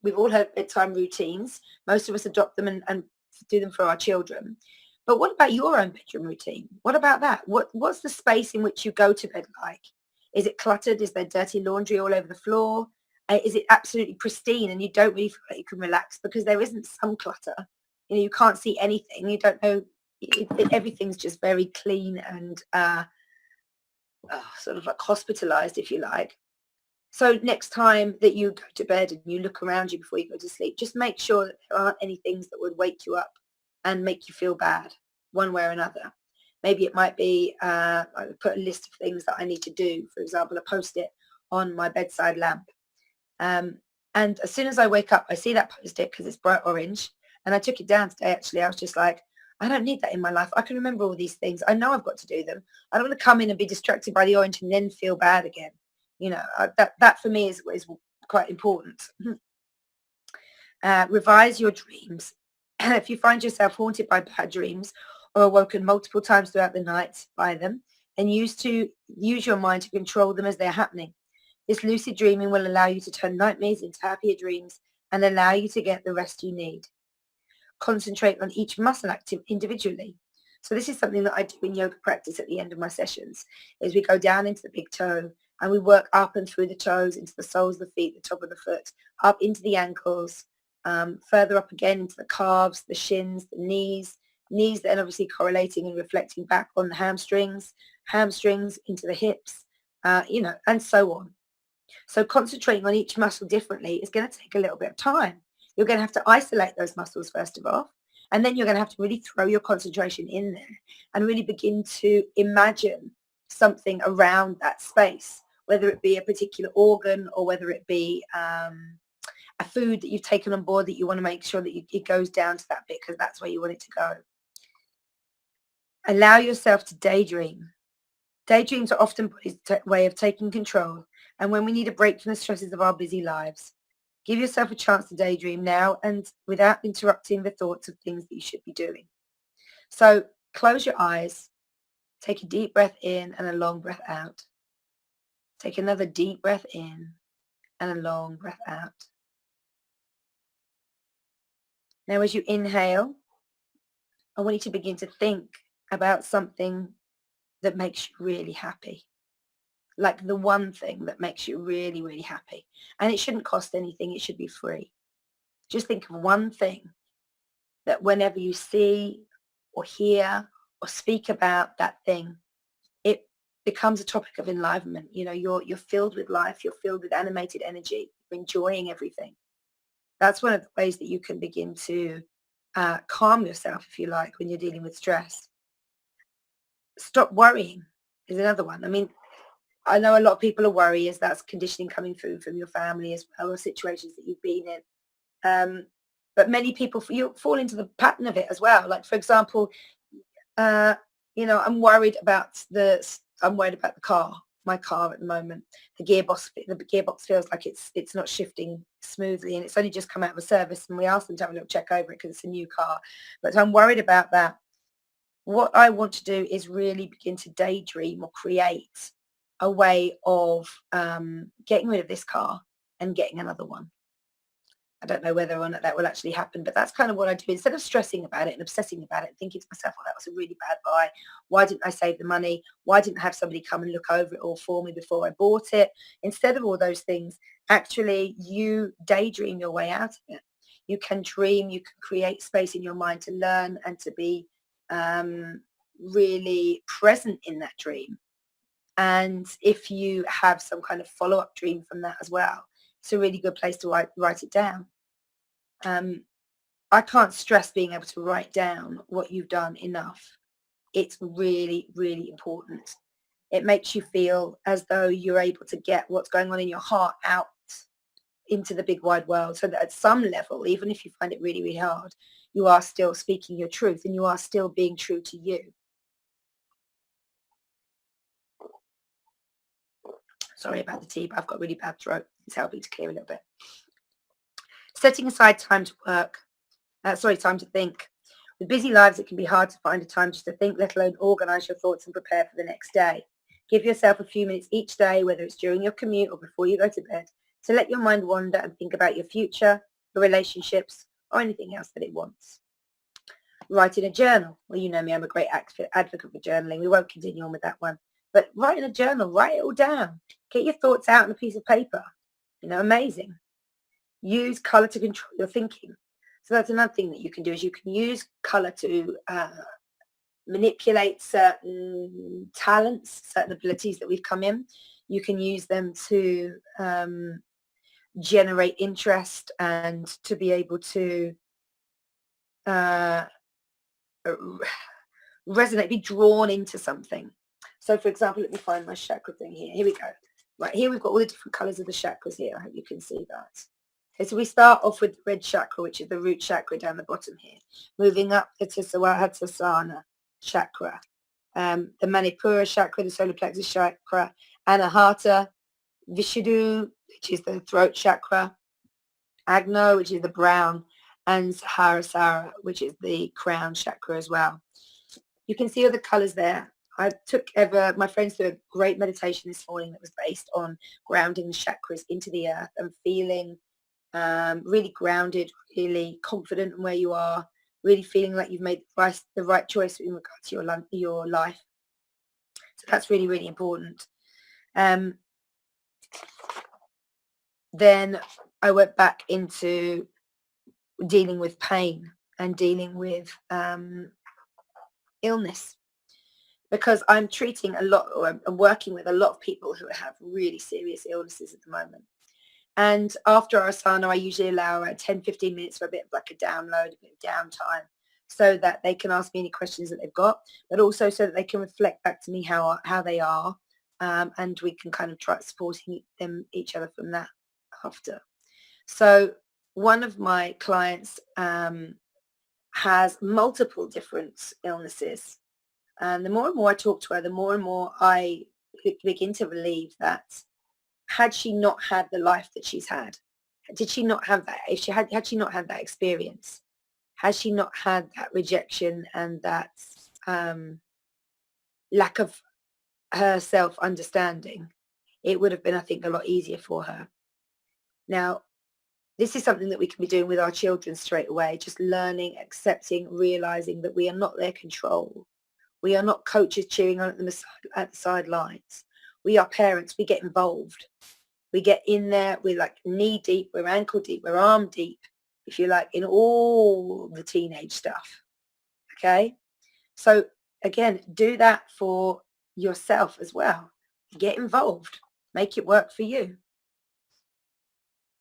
Speaker 1: we've all had bedtime routines. Most of us adopt them and do them for our children. But what about your own bedroom routine? What about that? What's the space in which you go to bed like? Is it cluttered? Is there dirty laundry all over the floor? Is it absolutely pristine and you don't really feel like you can relax because there isn't some clutter? You can't see anything. You don't know. Everything's just very clean and sort of like hospitalized, if you like. So next time that you go to bed and you look around you before you go to sleep, just make sure that there aren't any things that would wake you up and make you feel bad one way or another. Maybe it might be I would put a list of things that I need to do, for example, a Post-it on my bedside lamp. And as soon as I wake up, I see that Post-it because it's bright orange. And I took it down today, actually. I was just like, I don't need that in my life. I can remember all these things. I know I've got to do them. I don't want to come in and be distracted by the orange and then feel bad again. That for me is quite important. Revise your dreams. If you find yourself haunted by bad dreams or awoken multiple times throughout the night by them, then use your mind to control them as they're happening. This lucid dreaming will allow you to turn nightmares into happier dreams and allow you to get the rest you need. Concentrate on each muscle active individually. So this is something that I do in yoga practice at the end of my sessions, is we go down into the big toe and we work up and through the toes, into the soles of the feet, the top of the foot, up into the ankles, further up again into the calves, the shins, the knees then obviously correlating and reflecting back on the hamstrings into the hips, and so on. So concentrating on each muscle differently is going to take a little bit of time. You're going to have to isolate those muscles first of all, and then you're going to have to really throw your concentration in there and really begin to imagine something around that space, whether it be a particular organ or whether it be a food that you've taken on board that you want to make sure that it goes down to that bit because that's where you want it to go. Allow yourself to daydream. Daydreams are often body's way of taking control, and when we need a break from the stresses of our busy lives. Give yourself a chance to daydream now and without interrupting the thoughts of things that you should be doing. So close your eyes, take a deep breath in and a long breath out. Take another deep breath in and a long breath out. Now as you inhale, I want you to begin to think about something that makes you really happy. Like the one thing that makes you really, really happy. And it shouldn't cost anything. It should be free. Just think of one thing that whenever you see or hear or speak about that thing, it becomes a topic of enlivenment. You know, you're filled with life. You're filled with animated energy. You're enjoying everything. That's one of the ways that you can begin to calm yourself, if you like, when you're dealing with stress. Stop worrying is another one. I mean, I know a lot of people are worriers. That's conditioning coming through from your family as well, or situations that you've been in. But many people, you fall into the pattern of it as well. Like, for example, uh, I'm worried about the car, my car at the moment. The gearbox feels like it's not shifting smoothly, and it's only just come out of a service, and we asked them to have a little check over it because it's a new car. But I'm worried about that. What I want to do is really begin to daydream or create a way of getting rid of this car and getting another one. I don't know whether or not that will actually happen, but that's kind of what I do. Instead of stressing about it and obsessing about it and thinking to myself, well, that was a really bad buy. Why didn't I save the money? Why didn't I have somebody come and look over it all for me before I bought it? Instead of all those things, actually you daydream your way out of it. You can dream, you can create space in your mind to learn and to be um, really present in that dream. And if you have some kind of follow-up dream from that as well, it's a really good place to write it down. Um, I can't stress being able to write down what you've done enough. It's really, really important. It makes you feel as though you're able to get what's going on in your heart out into the big wide world, so that at some level, even if you find it really, really hard, you are still speaking your truth and you are still being true to you. Sorry about the tea, but I've got a really bad throat. It's helping to clear a little bit. Setting aside time to work, time to think. With busy lives, it can be hard to find a time just to think, let alone organize your thoughts and prepare for the next day. Give yourself a few minutes each day, whether it's during your commute or before you go to bed, to let your mind wander and think about your future, your relationships, or anything else that it wants. Write in a journal. Well, you know me, I'm a great advocate for journaling. We won't continue on with that one. But write in a journal, write it all down. Get your thoughts out on a piece of paper. You know, amazing. Use color to control your thinking. So that's another thing that you can do, is you can use color to manipulate certain talents, certain abilities that we've come in. You can use them to generate interest and to be able to uh, resonate, be drawn into something. So for example, let me find my chakra thing here. Here we go. Right, here we've got all the different colors of the chakras here. I hope you can see that. Okay, so we start off with the red chakra, which is the root chakra down the bottom here. Moving up the Tisarasana chakra, the Manipura chakra, the solar plexus chakra, Anahata, Vishuddha, which is the throat chakra, Agno, which is the brown, and Sahasrara, which is the crown chakra as well. You can see all the colors there. I took my friends through a great meditation this morning that was based on grounding the chakras into the earth and feeling really grounded, really confident in where you are, really feeling like you've made the right choice in regard to your life. So that's really, really important. Then I went back into dealing with pain and dealing with illness, because I'm treating a lot, or I'm working with a lot of people who have really serious illnesses at the moment. And after our asana, I usually allow around 10, 15 minutes for a bit of like a download, a bit of downtime, so that they can ask me any questions that they've got, but also so that they can reflect back to me how they are, and we can kind of try supporting each other from that after. So one of my clients has multiple different illnesses. And the more and more I talk to her, the more and more I begin to believe that had she not had the life that she's had, did she not have that, if she had she not had that experience, has she not had that rejection and that lack of her self-understanding, it would have been, I think, a lot easier for her. Now, this is something that we can be doing with our children straight away, just learning, accepting, realizing that we are not their control. We are not coaches cheering on at the sidelines. We are parents. We get involved. We get in there. We're like knee deep. We're ankle deep. We're arm deep, if you like, in all the teenage stuff. Okay? So again, do that for yourself as well. Get involved. Make it work for you.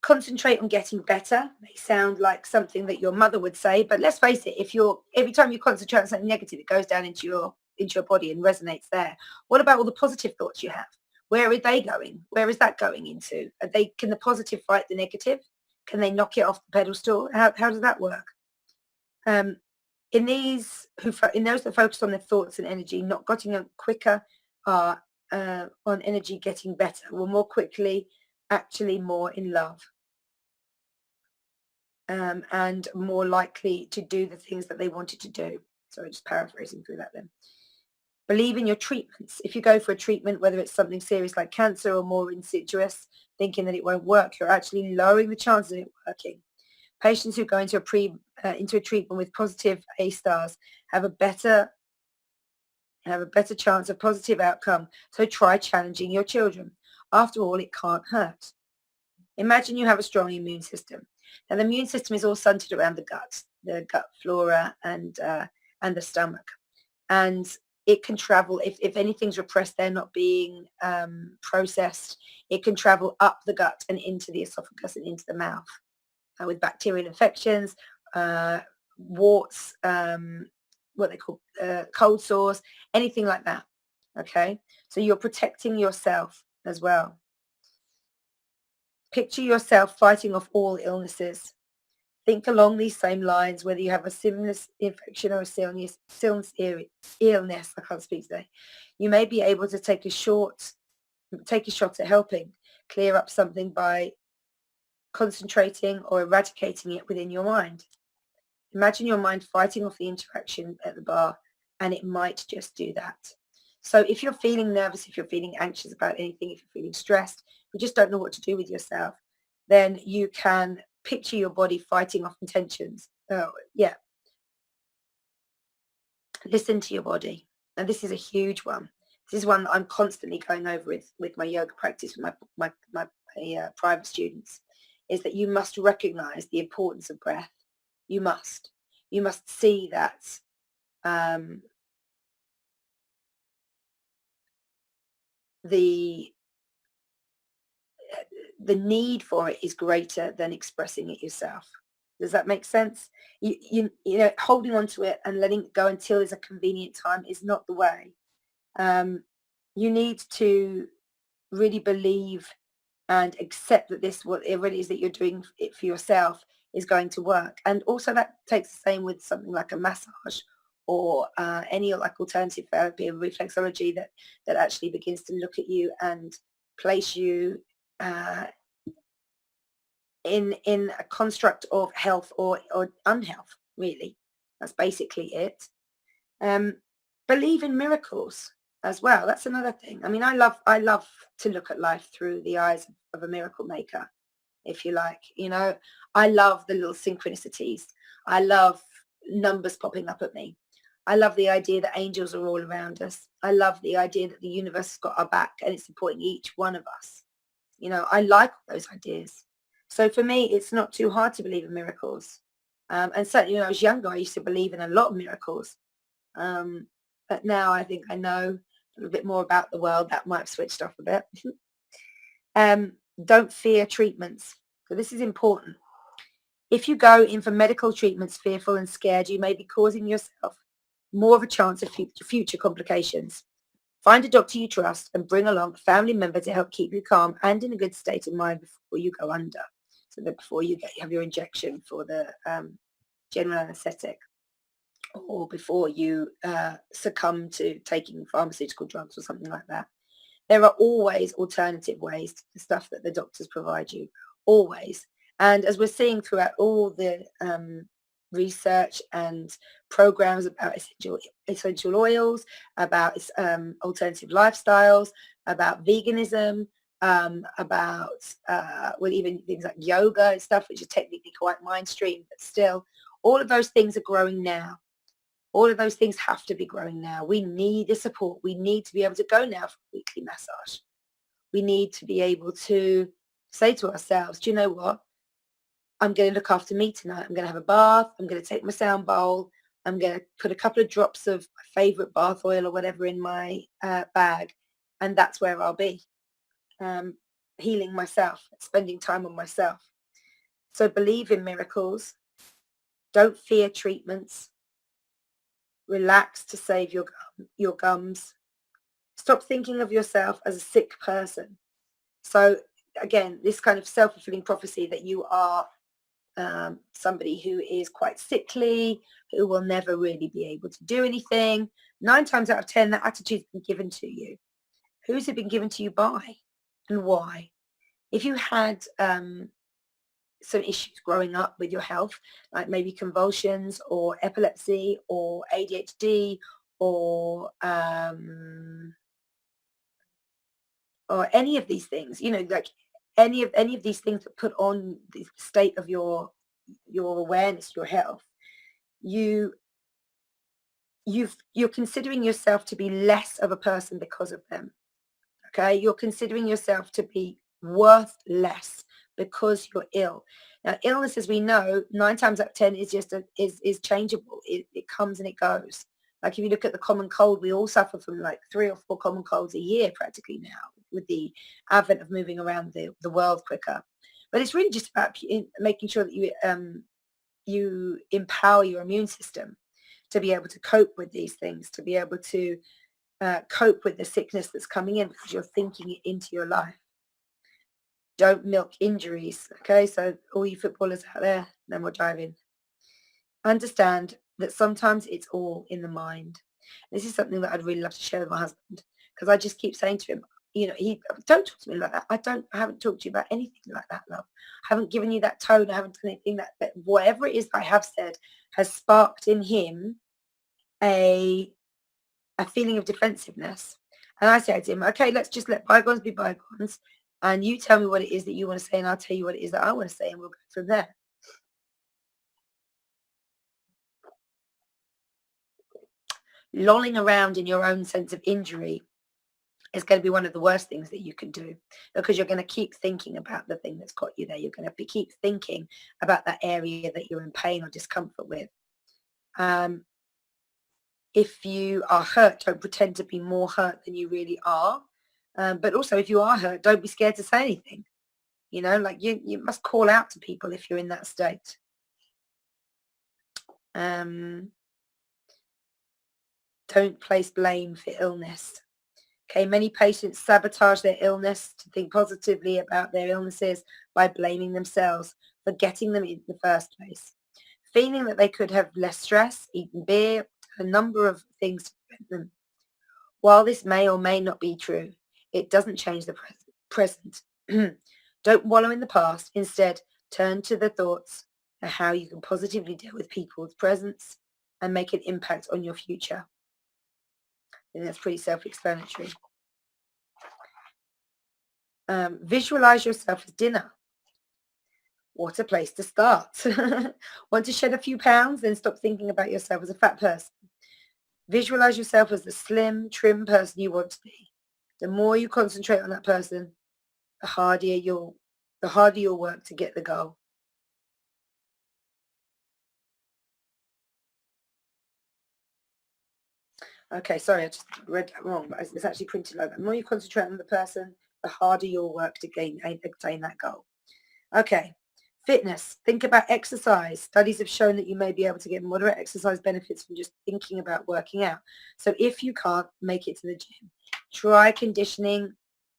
Speaker 1: Concentrate on getting better. May sound like something that your mother would say, but let's face it, if you're every time you concentrate on something negative, it goes down into your body and resonates there. What about all the positive thoughts you have? Where are they going? Where is that going into? Can the positive fight the negative? Can they knock it off the pedestal? How does that work? In those that focus on their thoughts and energy, not getting them quicker, are on energy getting better, will more quickly, actually more in love, and more likely to do the things that they wanted to do. So just paraphrasing through that then. Believe in your treatments. If you go for a treatment, whether it's something serious like cancer or more insidious, thinking that it won't work, you're actually lowering the chances of it working. Patients who go into a treatment with positive A stars have a better chance of positive outcome. So try challenging your children. After all, it can't hurt. Imagine you have a strong immune system. Now, the immune system is all centered around the gut flora and the stomach. And it can travel, if anything's repressed, they're not being processed, it can travel up the gut and into the esophagus and into the mouth. With bacterial infections, warts, what they call cold sores, anything like that. Okay, so you're protecting yourself as well. Picture yourself fighting off all illnesses. Think along these same lines, whether you have a sinus infection or a illness, I can't speak today. You may be able to take a shot at helping clear up something by concentrating or eradicating it within your mind. Imagine your mind fighting off the interaction at the bar, and it might just do that. So if you're feeling nervous, if you're feeling anxious about anything, if you're feeling stressed, if you just don't know what to do with yourself, then you can picture your body fighting off intentions. Listen to your body. And this is a huge one. This is one that I'm constantly going over with my yoga practice with my private students, is that you must recognize the importance of breath. You must see that the need for it is greater than expressing it yourself. Does that make sense? You know, holding on to it and letting it go until there's a convenient time is not the way. You need to really believe and accept that this, whatever it is that you're doing it for yourself, is going to work. And also that takes the same with something like a massage or any like alternative therapy and reflexology that actually begins to look at you and place you in a construct of health or unhealth, really. That's basically it. Believe in miracles as well. That's another thing. I mean, I love to look at life through the eyes of a miracle maker, if you like. You know, I love the little synchronicities. I love numbers popping up at me. I love the idea that angels are all around us. I love the idea that the universe has got our back and it's supporting each one of us. You know, I like those ideas. So for me, it's not too hard to believe in miracles. And certainly when I was younger, I used to believe in a lot of miracles. But now I think I know a little bit more about the world. That might have switched off a bit. Don't fear treatments. So this is important. If you go in for medical treatments fearful and scared, you may be causing yourself more of a chance of future complications. Find a doctor you trust and bring along a family member to help keep you calm and in a good state of mind before you go under. So that before you have your injection for the general anesthetic. or before you succumb to taking pharmaceutical drugs or something like that. There are always alternative ways to the stuff that the doctors provide you, always. And as we're seeing throughout all the research and programs about essential oils, about alternative lifestyles, about veganism, about well, even things like yoga and stuff, which is technically quite mainstream, but still, all of those things are growing now. All of those things have to be growing now. We need the support. We need to be able to go now for a weekly massage. We need to be able to say to ourselves, do you know what? I'm going to look after me tonight. I'm going to have a bath. I'm going to take my sound bowl. I'm going to put a couple of drops of my favorite bath oil or whatever in my bag. And that's where I'll be, healing myself, spending time on myself. So believe in miracles. Don't fear treatments. Relax to save your gums. Stop thinking of yourself as a sick person. So again, this kind of self-fulfilling prophecy that you are somebody who is quite sickly, who will never really be able to do anything. 9 times out of 10, that attitude's been given to you. Who's it been given to you by and why? If you had some issues growing up with your health, like maybe convulsions or epilepsy or ADHD or any of these things, like any of these things that put on the state of your awareness, your health, you're considering yourself to be less of a person because of them. Okay, you're considering yourself to be worth less because you're ill. Now, illness, as we know, 9 times out of 10 is just is changeable. It comes and it goes. Like if you look at the common cold, we all suffer from like 3 or 4 common colds a year practically now, with the advent of moving around the world quicker. But it's really just about making sure that you empower your immune system to be able to cope with these things, to be able to cope with the sickness that's coming in because you're thinking it into your life. Don't milk injuries. Okay, so all you footballers out there, then we'll dive in. Understand that sometimes it's all in the mind. This is something that I'd really love to share with my husband, because I just keep saying to him, he don't talk to me like that. I haven't talked to you about anything like that, love. I haven't given you that tone. I haven't done anything that whatever it is I have said has sparked in him a feeling of defensiveness. And I say to him, okay, let's just let bygones be bygones. And you tell me what it is that you want to say, and I'll tell you what it is that I want to say, and we'll go from there. Lolling around in your own sense of injury is going to be one of the worst things that you can do, because you're going to keep thinking about the thing that's got you there. You're going to keep thinking about that area that you're in pain or discomfort with. If you are hurt, don't pretend to be more hurt than you really are. But also, if you are hurt, don't be scared to say anything. Like you must call out to people if you're in that state. Don't place blame for illness. Okay, many patients sabotage their illness to think positively about their illnesses by blaming themselves for getting them in the first place. Feeling that they could have less stress, eaten beer, a number of things to prevent them. While this may or may not be true, it doesn't change the present. Don't wallow in the past. Instead, turn to the thoughts of how you can positively deal with people's presence and make an impact on your future. I think that's pretty self-explanatory. Visualize yourself as dinner. What a place to start. Want to shed a few pounds? Then stop thinking about yourself as a fat person. Visualize yourself as the slim, trim person you want to be. The more you concentrate on that person, the harder you'll work to get the goal. Okay, sorry, I just read that wrong, but it's actually printed like that. The more you concentrate on the person, the harder you'll work to attain that goal. Okay, fitness. Think about exercise. Studies have shown that you may be able to get moderate exercise benefits from just thinking about working out. So if you can't make it to the gym, try conditioning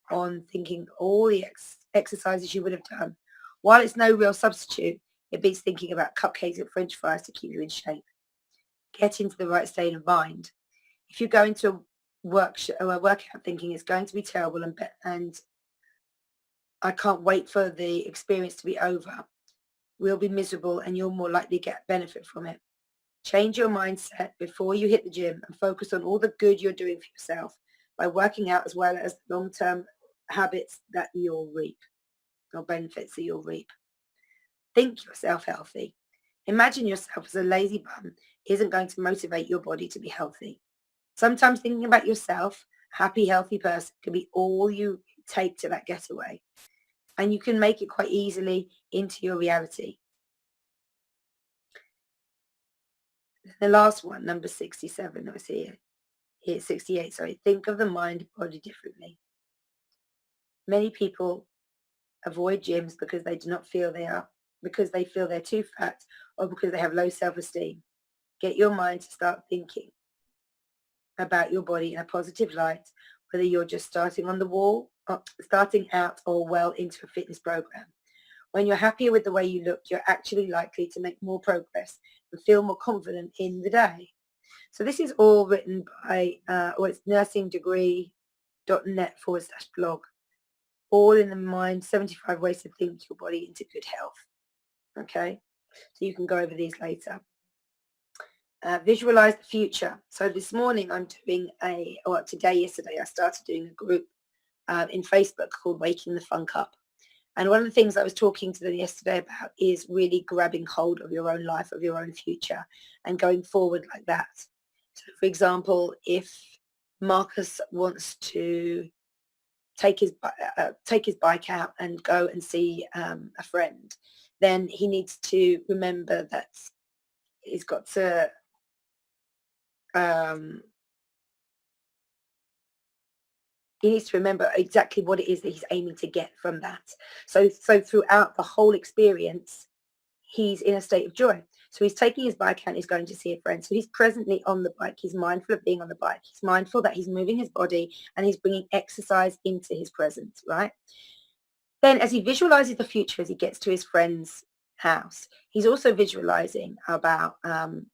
Speaker 1: on thinking all the exercises you would have done. While it's no real substitute, it beats thinking about cupcakes and French fries to keep you in shape. get into the right state of mind. If you go into a workout thinking it's going to be terrible and I can't wait for the experience to be over, we'll be miserable and you'll more likely get benefit from it. Change your mindset before you hit the gym and focus on all the good you're doing for yourself by working out, as well as long-term habits that you'll reap or benefits that you'll reap. Think yourself healthy. Imagine yourself as a lazy bum isn't going to motivate your body to be healthy. Sometimes thinking about yourself, happy, healthy person, can be all you take to that getaway. And you can make it quite easily into your reality. The last one, number 67, that was here 68, sorry. Think of the mind body differently. Many people avoid gyms because they do not feel because they feel they're too fat or because they have low self-esteem. Get your mind to start thinking about your body in a positive light, whether you're just starting on the wall, or starting out, or well into a fitness program. When you're happier with the way you look, you're actually likely to make more progress and feel more confident in the day. So this is all written by, it's nursingdegree.net/blog. All in the mind, 75 ways to think your body into good health. Okay, so you can go over these later. Visualize the future. So this morning I'm doing yesterday I started doing a group in Facebook called Waking the Funk Up. And one of the things I was talking to them yesterday about is really grabbing hold of your own life, of your own future, and going forward like that. So for example, if Marcus wants to take his bike out and go and see a friend, then he needs to remember that he's got to he needs to remember exactly what it is that he's aiming to get from that. So throughout the whole experience, he's in a state of joy. So he's taking his bike out and he's going to see a friend. So he's presently on the bike. He's mindful of being on the bike. He's mindful that he's moving his body and he's bringing exercise into his present, right? Then as he visualizes the future, as he gets to his friend's house, he's also visualizing about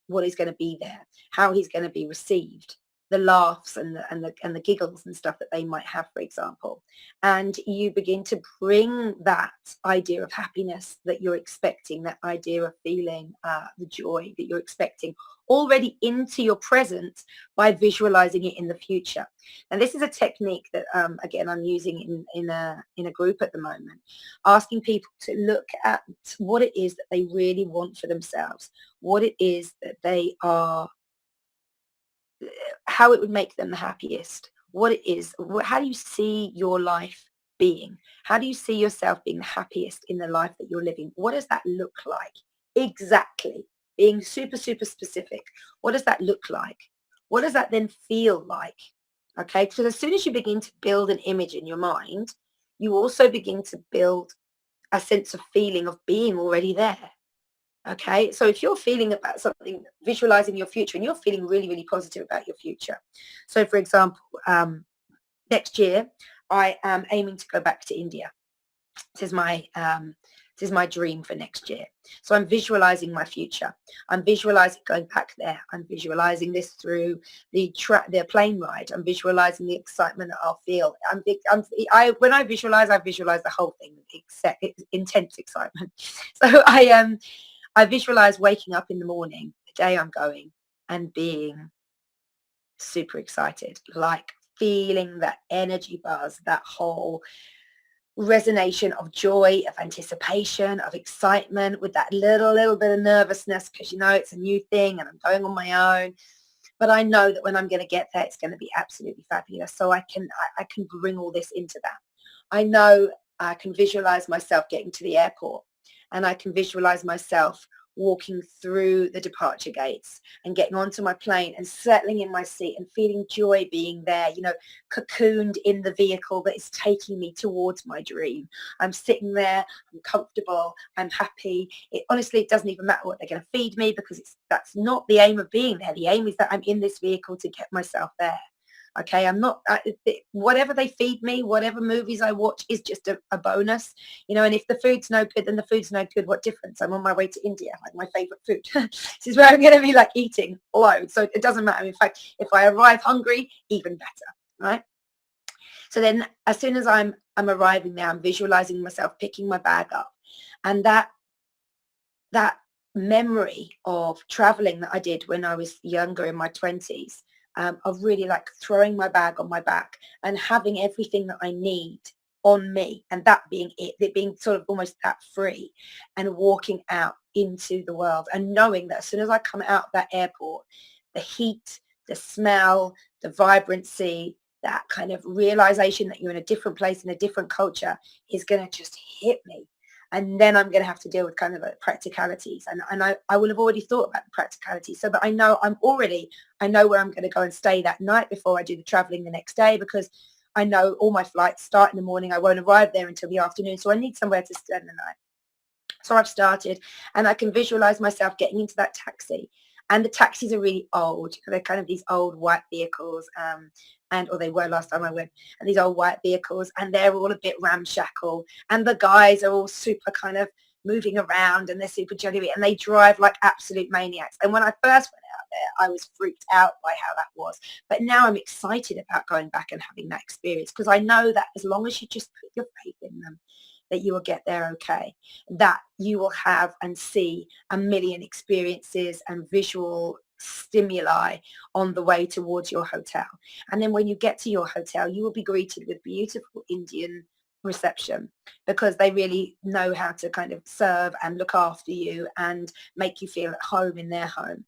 Speaker 1: what is going to be there, how he's going to be received, the laughs and the giggles and stuff that they might have, for example. And you begin to bring that idea of happiness that you're expecting, that idea of feeling the joy that you're expecting already into your present by visualizing it in the future. And this is a technique that, again, I'm using in a group at the moment, asking people to look at what it is that they really want for themselves, what it is that they are, how it would make them the happiest, what it is, how do you see your life being? How do you see yourself being the happiest in the life that you're living? What does that look like? Exactly. Being super, super specific. What does that look like? What does that then feel like? Okay, because as soon as you begin to build an image in your mind, you also begin to build a sense of feeling of being already there. Okay, so if you're feeling about something, visualizing your future, and you're feeling really, really positive about your future. So for example, next year, I am aiming to go back to India. This is my dream for next year. So I'm visualizing my future. I'm visualizing going back there. I'm visualizing this through the plane ride. I'm visualizing the excitement that I'll feel. When I visualize the whole thing, except intense excitement. So I visualize waking up in the morning, the day I'm going, and being super excited, like feeling that energy buzz, that whole resonation of joy, of anticipation, of excitement, with that little bit of nervousness because, it's a new thing and I'm going on my own. But I know that when I'm going to get there, it's going to be absolutely fabulous. So I can bring all this into that. I know I can visualize myself getting to the airport, and I can visualize myself walking through the departure gates and getting onto my plane and settling in my seat and feeling joy being there, cocooned in the vehicle that is taking me towards my dream. I'm sitting there, I'm comfortable, I'm happy. Honestly, it doesn't even matter what they're going to feed me, because that's not the aim of being there. The aim is that I'm in this vehicle to get myself there. Okay, I'm not, whatever they feed me, whatever movies I watch is just a bonus, and if the food's no good, then the food's no good. What difference? I'm on my way to India, like my favorite food. This is where I'm going to be like eating loads. So it doesn't matter. In fact, if I arrive hungry, even better, right? So then as soon as I'm arriving there, I'm visualizing myself picking my bag up, and that memory of traveling that I did when I was younger in my 20s, of really like throwing my bag on my back and having everything that I need on me, and that being it being sort of almost that free, and walking out into the world and knowing that as soon as I come out of that airport, the heat, the smell, the vibrancy, that kind of realization that you're in a different place in a different culture is going to just hit me. And then I'm going to have to deal with kind of the practicalities. And I will have already thought about the practicalities so that I know where I'm going to go and stay that night before I do the traveling the next day, because I know all my flights start in the morning. I won't arrive there until the afternoon. So I need somewhere to spend the night. So I've started, and I can visualize myself getting into that taxi. And the taxis are really old. They're kind of these old white vehicles, or they were last time I went. And these old white vehicles, and they're all a bit ramshackle. And the guys are all super kind of moving around, and they're super jelly, and they drive like absolute maniacs. And when I first went out there, I was freaked out by how that was. But now I'm excited about going back and having that experience, because I know that as long as you just put your faith in them, that you will get there okay, that you will have and see a million experiences and visual stimuli on the way towards your hotel. And then when you get to your hotel, you will be greeted with beautiful Indian reception, because they really know how to kind of serve and look after you and make you feel at home in their home.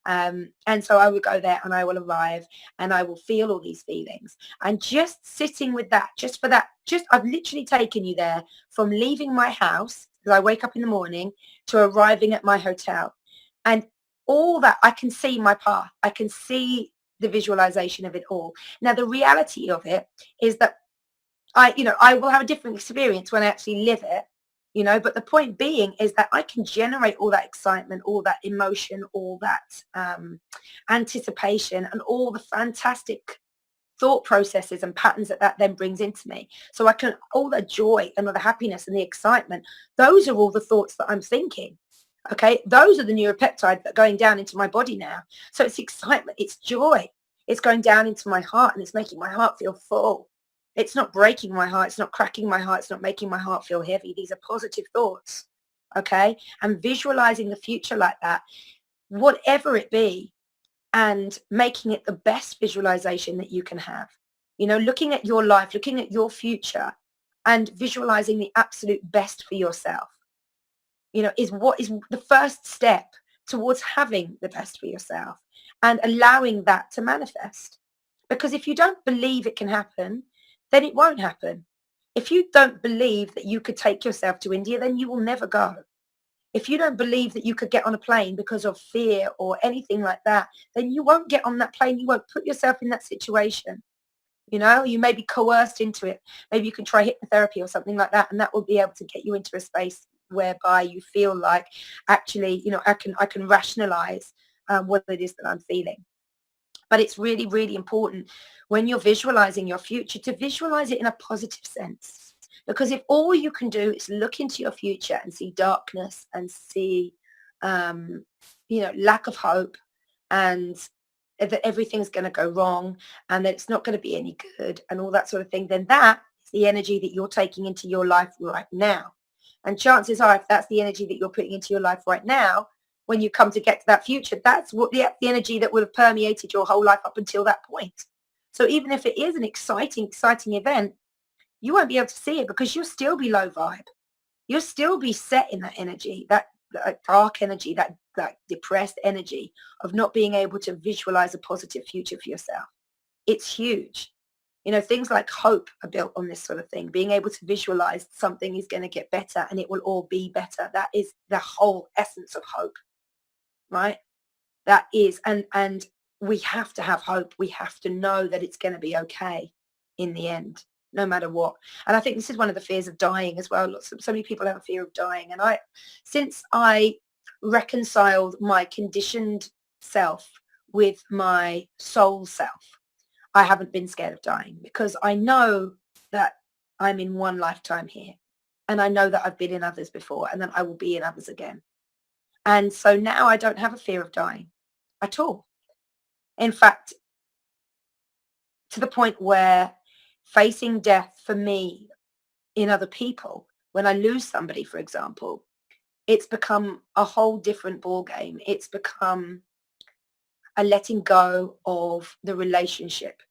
Speaker 1: And so I will go there and I will arrive and I will feel all these feelings. And just sitting with that, just for that, I've literally taken you there from leaving my house, because I wake up in the morning, to arriving at my hotel. And all that, I can see my path. I can see the visualization of it all. Now, the reality of it is that I will have a different experience when I actually live it, but the point being is that I can generate all that excitement, all that emotion, all that anticipation, and all the fantastic thought processes and patterns that then brings into me. So all the joy and all the happiness and the excitement, those are all the thoughts that I'm thinking. Okay, those are the neuropeptides that are going down into my body now. So it's excitement, it's joy. It's going down into my heart, and it's making my heart feel full. It's not breaking my heart. It's not cracking my heart. It's not making my heart feel heavy. These are positive thoughts. Okay, and visualizing the future like that, whatever it be, and making it the best visualization that you can have. Looking at your life, looking at your future, and visualizing the absolute best for yourself, is what is the first step towards having the best for yourself and allowing that to manifest. Because if you don't believe it can happen, then it won't happen. If you don't believe that you could take yourself to India, then you will never go. If you don't believe that you could get on a plane because of fear or anything like that, then you won't get on that plane. You won't put yourself in that situation. You may be coerced into it. Maybe you can try hypnotherapy or something like that, and that will be able to get you into a space whereby you feel like, actually, I can rationalize what it is that I'm feeling. But it's really, really important when you're visualizing your future to visualize it in a positive sense. Because if all you can do is look into your future and see darkness and see, lack of hope, and that everything's going to go wrong and that it's not going to be any good and all that sort of thing, then that is the energy that you're taking into your life right now. And chances are, if that's the energy that you're putting into your life right now, when you come to get to that future, that's what the energy that would have permeated your whole life up until that point. So even if it is an exciting event, you won't be able to see it because you'll still be low vibe. You'll still be set in that energy, that dark energy, that depressed energy of not being able to visualize a positive future for yourself. It's huge. Things like hope are built on this sort of thing, being able to visualize something is going to get better and it will all be better. That is the whole essence of hope, right? That is, and we have to have hope. We have to know that it's going to be okay in the end, no matter what. And I think this is one of the fears of dying as well. So many people have a fear of dying. And since I reconciled my conditioned self with my soul self, I haven't been scared of dying because I know that I'm in one lifetime here. And I know that I've been in others before and that I will be in others again. And so now I don't have a fear of dying at all. In fact, to the point where facing death for me in other people, when I lose somebody, for example, it's become a whole different ball game. It's become a letting go of the relationship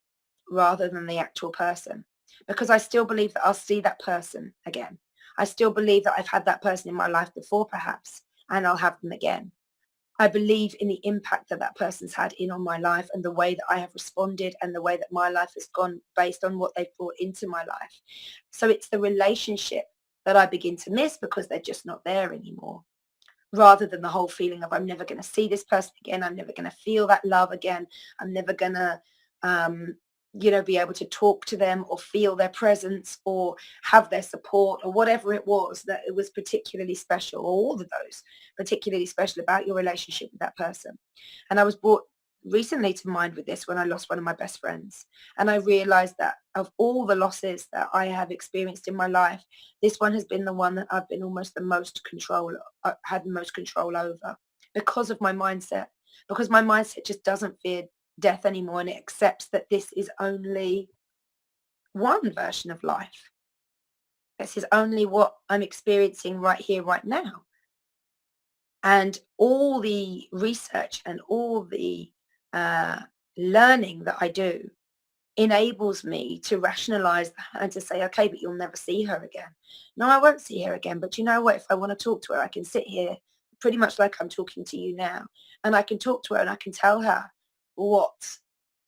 Speaker 1: rather than the actual person. Because I still believe that I'll see that person again. I still believe that I've had that person in my life before, perhaps, and I'll have them again. I believe in the impact that that person's had in on my life and the way that I have responded and the way that my life has gone based on what they've brought into my life. So it's the relationship that I begin to miss because they're just not there anymore, rather than the whole feeling of I'm never going to see this person again. I'm never going to feel that love again. I'm never going to, be able to talk to them or feel their presence or have their support or whatever it was that it was particularly special, or all of those particularly special about your relationship with that person. And I was brought recently to mind with this when I lost one of my best friends. And I realized that of all the losses that I have experienced in my life, this one has been the one that I've been almost the most control, had the most control over because of my mindset, because my mindset just doesn't fear death anymore and it accepts that this is only one version of life. This is only what I'm experiencing right here, right now. And all the research and all the uh, learning that I do enables me to rationalize that and to say, okay, but you'll never see her again. No, I won't see her again. But you know what? If I want to talk to her, I can sit here pretty much like I'm talking to you now. And I can talk to her and I can tell her what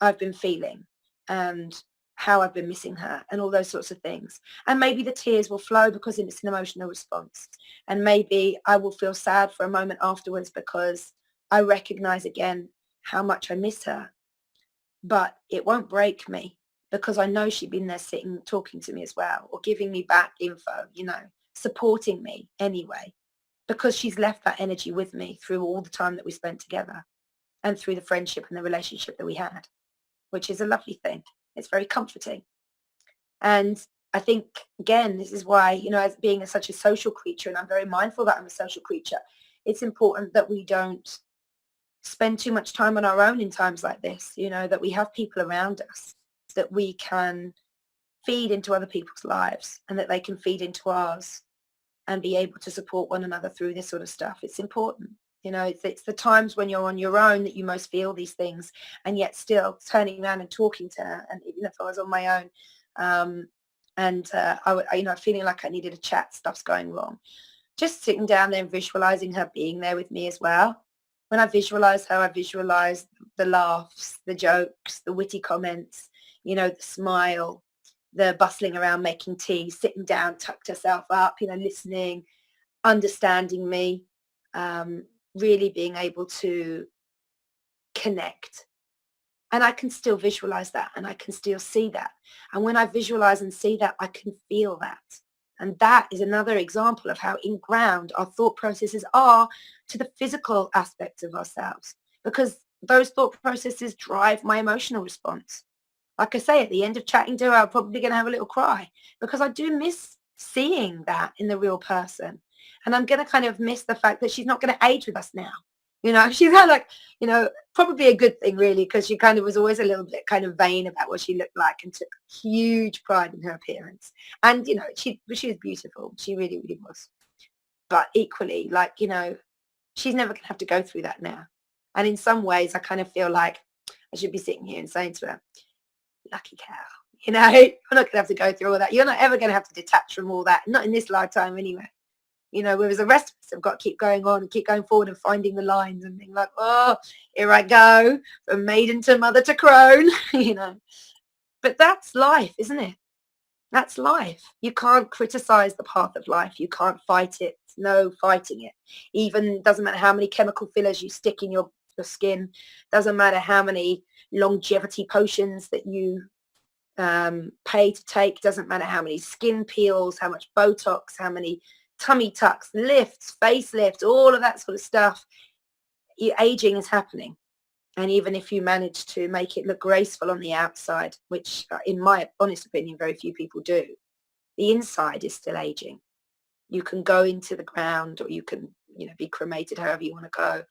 Speaker 1: I've been feeling and how I've been missing her and all those sorts of things. And maybe the tears will flow because it's an emotional response. And maybe I will feel sad for a moment afterwards because I recognize again how much I miss her, but it won't break me because I know she'd been there sitting talking to me as well, or giving me back info, supporting me anyway, because she's left that energy with me through all the time that we spent together and through the friendship and the relationship that we had, which is a lovely thing. It's very comforting. And I think, again, this is why, as being such a social creature, and I'm very mindful that I'm a social creature, it's important that we don't spend too much time on our own in times like this, that we have people around us that we can feed into other people's lives and that they can feed into ours and be able to support one another through this sort of stuff. It's important. It's the times when you're on your own that you most feel these things, and yet still turning around and talking to her. And even if I was on my own, feeling like I needed a chat, stuff's going wrong. Just sitting down there and visualizing her being there with me as well. When I visualize her, I visualize the laughs, the jokes, the witty comments, the smile, the bustling around making tea, sitting down, tucked herself up, listening, understanding me, really being able to connect. And I can still visualize that and I can still see that. And when I visualize and see that, I can feel that. And that is another example of how inground our thought processes are to the physical aspects of ourselves, because those thought processes drive my emotional response. Like I say, at the end of chatting to her, I'm probably going to have a little cry because I do miss seeing that in the real person. And I'm going to kind of miss the fact that she's not going to age with us now. She's had like, probably a good thing really, because she kind of was always a little bit kind of vain about what she looked like and took huge pride in her appearance. And, she was beautiful. She really, really was. But equally, like, she's never going to have to go through that now. And in some ways, I kind of feel like I should be sitting here and saying to her, lucky cow, you're not going to have to go through all that. You're not ever going to have to detach from all that. Not in this lifetime anyway. Whereas the rest of us have got to keep going on and keep going forward and finding the lines and being like, oh, here I go, from maiden to mother to crone, But that's life, isn't it? That's life. You can't criticize the path of life. You can't fight it. No fighting it. Even doesn't matter how many chemical fillers you stick in your skin. Doesn't matter how many longevity potions that you pay to take. Doesn't matter how many skin peels, how much Botox, how many tummy tucks, lifts, facelifts, all of that sort of stuff. Aging is happening. And even if you manage to make it look graceful on the outside, which in my honest opinion, very few people do, the inside is still aging. You can go into the ground, or you can, be cremated however you want to go,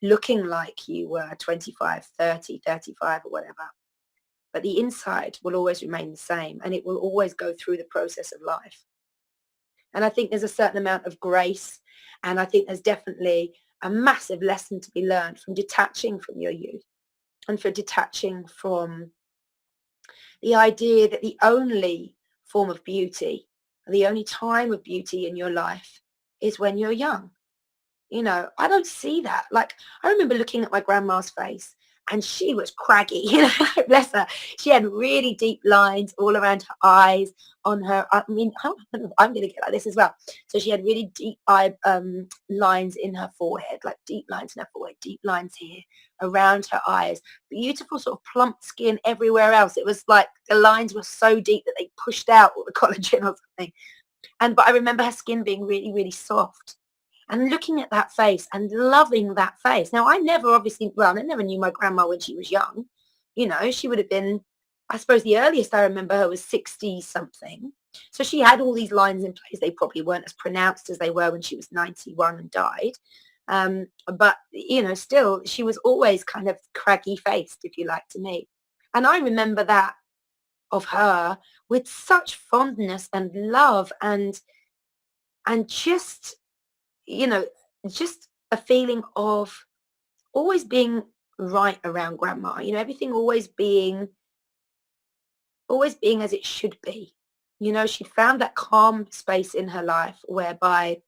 Speaker 1: looking like you were 25, 30, 35 or whatever. But the inside will always remain the same, and it will always go through the process of life. And I think there's a certain amount of grace, and I think there's definitely a massive lesson to be learned from detaching from your youth, and for detaching from the idea that the only form of beauty, the only time of beauty in your life is when you're young. I don't see that. Like, I remember looking at my grandma's face, and she was craggy, bless her. She had really deep lines all around her eyes, on her, I mean, I'm going to get like this as well. So she had really deep lines in her forehead, like deep lines in her forehead, deep lines here around her eyes, beautiful sort of plump skin everywhere else. It was like the lines were so deep that they pushed out all the collagen or something. But I remember her skin being really, really soft, and looking at that face and loving that face. Now, I never obviously, well, I never knew my grandma when she was young. She would have been, I suppose the earliest I remember her was 60 something. So she had all these lines in place. They probably weren't as pronounced as they were when she was 91 and died. But, still, she was always kind of craggy faced, if you like, to me. And I remember that of her with such fondness and love, and you know, just a feeling of always being right around grandma, everything always being as it should be. She found that calm space in her life whereby,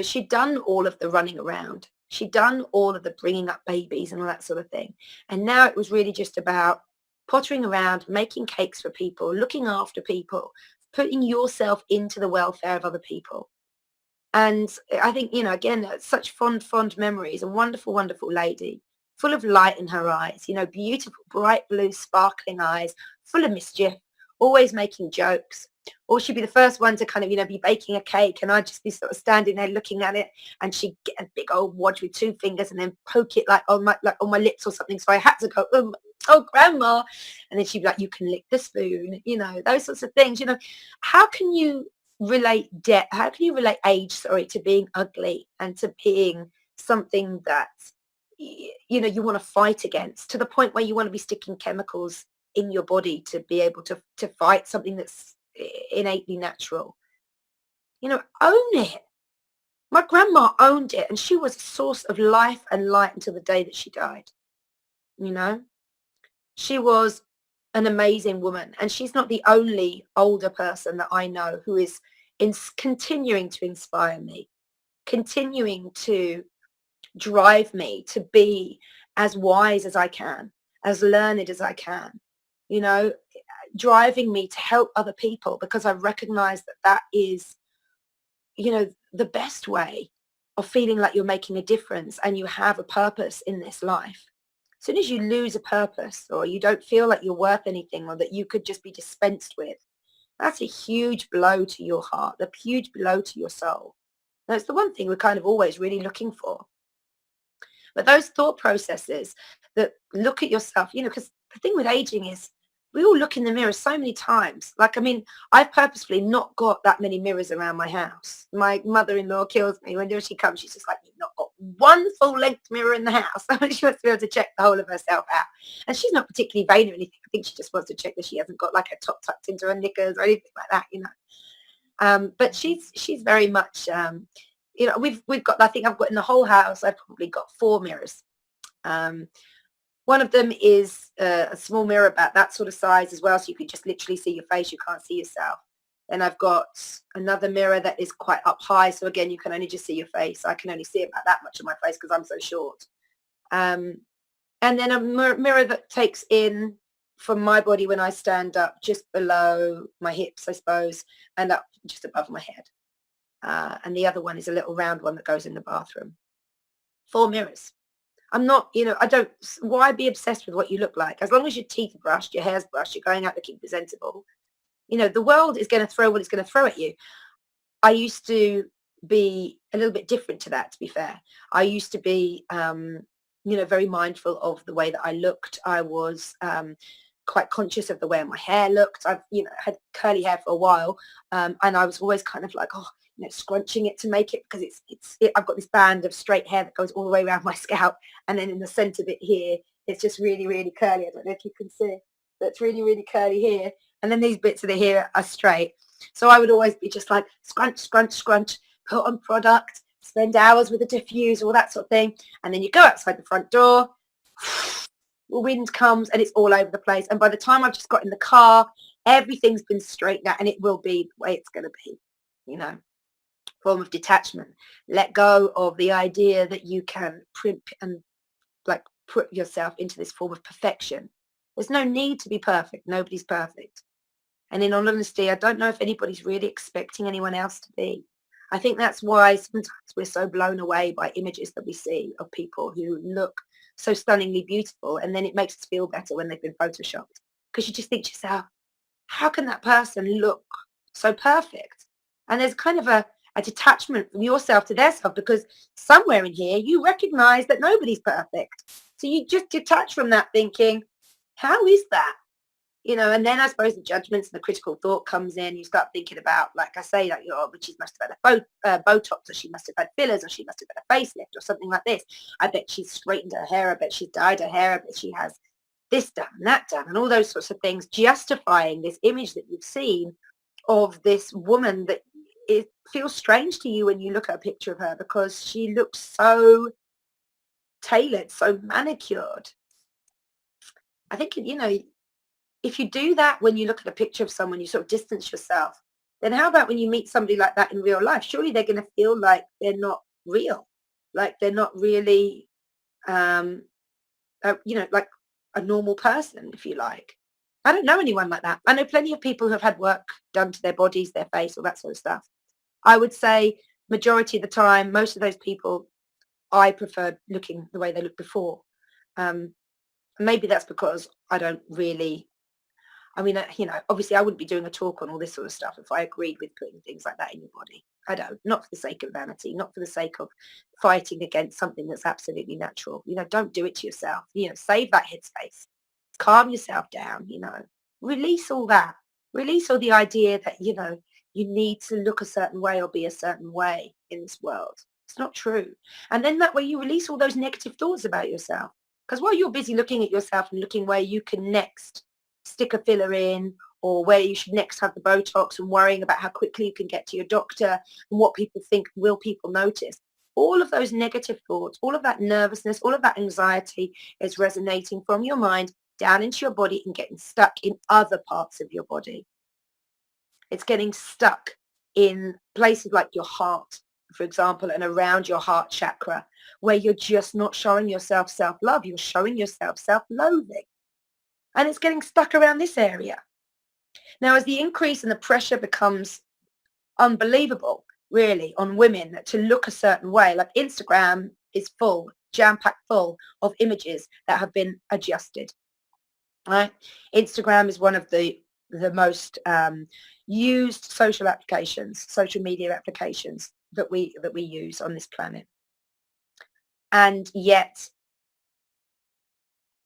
Speaker 1: she'd done all of the running around. She'd done all of the bringing up babies and all that sort of thing. And now it was really just about pottering around, making cakes for people, looking after people, putting yourself into the welfare of other people. And I think, again, such fond, fond memories. A wonderful, wonderful lady, full of light in her eyes, beautiful, bright blue, sparkling eyes, full of mischief, always making jokes. Or she'd be the first one to kind of, be baking a cake, and I'd just be sort of standing there looking at it, and she'd get a big old wad with two fingers and then poke it like on my lips or something. So I had to go, oh, grandma. And then she'd be like, you can lick the spoon, those sorts of things. How can you how can you relate age, sorry, to being ugly, and to being something that you want to fight against, to the point where you want to be sticking chemicals in your body to be able to fight something that's innately natural? Own it. My grandma owned it, and she was a source of life and light until the day that she died. you know she was an amazing woman, and she's not the only older person that I know who is continuing to inspire me, continuing to drive me to be as wise as I can, as learned as I can, you know, driving me to help other people, because I recognize that that is, the best way of feeling like you're making a difference and you have a purpose in this life. As soon as you lose a purpose, or you don't feel like you're worth anything, or that you could just be dispensed with, that's a huge blow to your heart, a huge blow to your soul. That's the one thing we're kind of always really looking for. But those thought processes that look at yourself, because the thing with aging is we all look in the mirror so many times. Like, I mean, I've purposefully not got that many mirrors around my house. My mother-in-law kills me. Whenever she comes, she's just like, you've not got one full-length mirror in the house. She wants to be able to check the whole of herself out. And she's not particularly vain or anything. I think she just wants to check that she hasn't got like her top tucked into her knickers or anything like that. But she's very much, we've got, I think I've got in the whole house, I've probably got 4 mirrors. One of them is a small mirror about that sort of size as well, so you can just literally see your face, you can't see yourself. Then I've got another mirror that is quite up high, so again, you can only just see your face. I can only see about that much of my face because I'm so short. And then a mirror that takes in from my body when I stand up, just below my hips, I suppose, and up just above my head. And the other one is a little round one that goes in the bathroom. 4 mirrors. I'm not, why be obsessed with what you look like? As long as your teeth are brushed, your hair's brushed, you're going out looking presentable. The world is going to throw what it's going to throw at you. I used to be a little bit different to that, to be fair. I used to be very mindful of the way that I looked. I was quite conscious of the way my hair looked. I've, had curly hair for a while, and I was always kind of like, oh, scrunching it to make it, because I've got this band of straight hair that goes all the way around my scalp, and then in the centre bit here, it's just really, really curly. I don't know if you can see. That's really, really curly here, and then these bits of the hair are straight. So I would always be just like scrunch, scrunch, scrunch, put on product, spend hours with a diffuser, all that sort of thing. And then you go outside the front door, the wind comes and it's all over the place. And by the time I've just got in the car, everything's been straightened out, and it will be the way it's going to be, form of detachment. Let go of the idea that you can print and like put yourself into this form of perfection. There's no need to be perfect. Nobody's perfect. And in all honesty, I don't know if anybody's really expecting anyone else to be. I think that's why sometimes we're so blown away by images that we see of people who look so stunningly beautiful, and then it makes us feel better when they've been photoshopped. Because you just think to yourself, how can that person look so perfect? And there's kind of a detachment from yourself to their self, because somewhere in here you recognize that nobody's perfect. So you just detach from that thinking, how is that? And then I suppose the judgments and the critical thought comes in. You start thinking about, like I say, like, but she must have had a Botox, or she must have had fillers, or she must have had a facelift, or something like this. I bet she's straightened her hair. I bet she's dyed her hair. I bet she has this done and that done, and all those sorts of things, justifying this image that you've seen of this woman that it feels strange to you when you look at a picture of her, because she looks so tailored, so manicured. I think, if you do that when you look at a picture of someone, you sort of distance yourself. Then how about when you meet somebody like that in real life? Surely they're going to feel like they're not real, like they're not really, like a normal person, if you like. I don't know anyone like that. I know plenty of people who have had work done to their bodies, their face, all that sort of stuff. I would say majority of the time, most of those people, I prefer looking the way they looked before. Maybe that's because I don't really, obviously I wouldn't be doing a talk on all this sort of stuff if I agreed with putting things like that in your body. I don't, not for the sake of vanity, not for the sake of fighting against something that's absolutely natural. Don't do it to yourself. Save that headspace. Calm yourself down, release all that. Release all the idea that, you need to look a certain way or be a certain way in this world. It's not true. And then that way you release all those negative thoughts about yourself. Because while you're busy looking at yourself and looking where you can next stick a filler in, or where you should next have the Botox, and worrying about how quickly you can get to your doctor and what people think, will people notice? All of those negative thoughts, all of that nervousness, all of that anxiety is resonating from your mind down into your body and getting stuck in other parts of your body. It's getting stuck in places like your heart, for example, and around your heart chakra, where you're just not showing yourself self-love. You're showing yourself self-loathing. And it's getting stuck around this area. Now, as the increase in the pressure becomes unbelievable, really, on women to look a certain way, like Instagram is full, jam-packed full of images that have been adjusted. Right? Instagram is one of the most used social media applications that we use on this planet. And yet,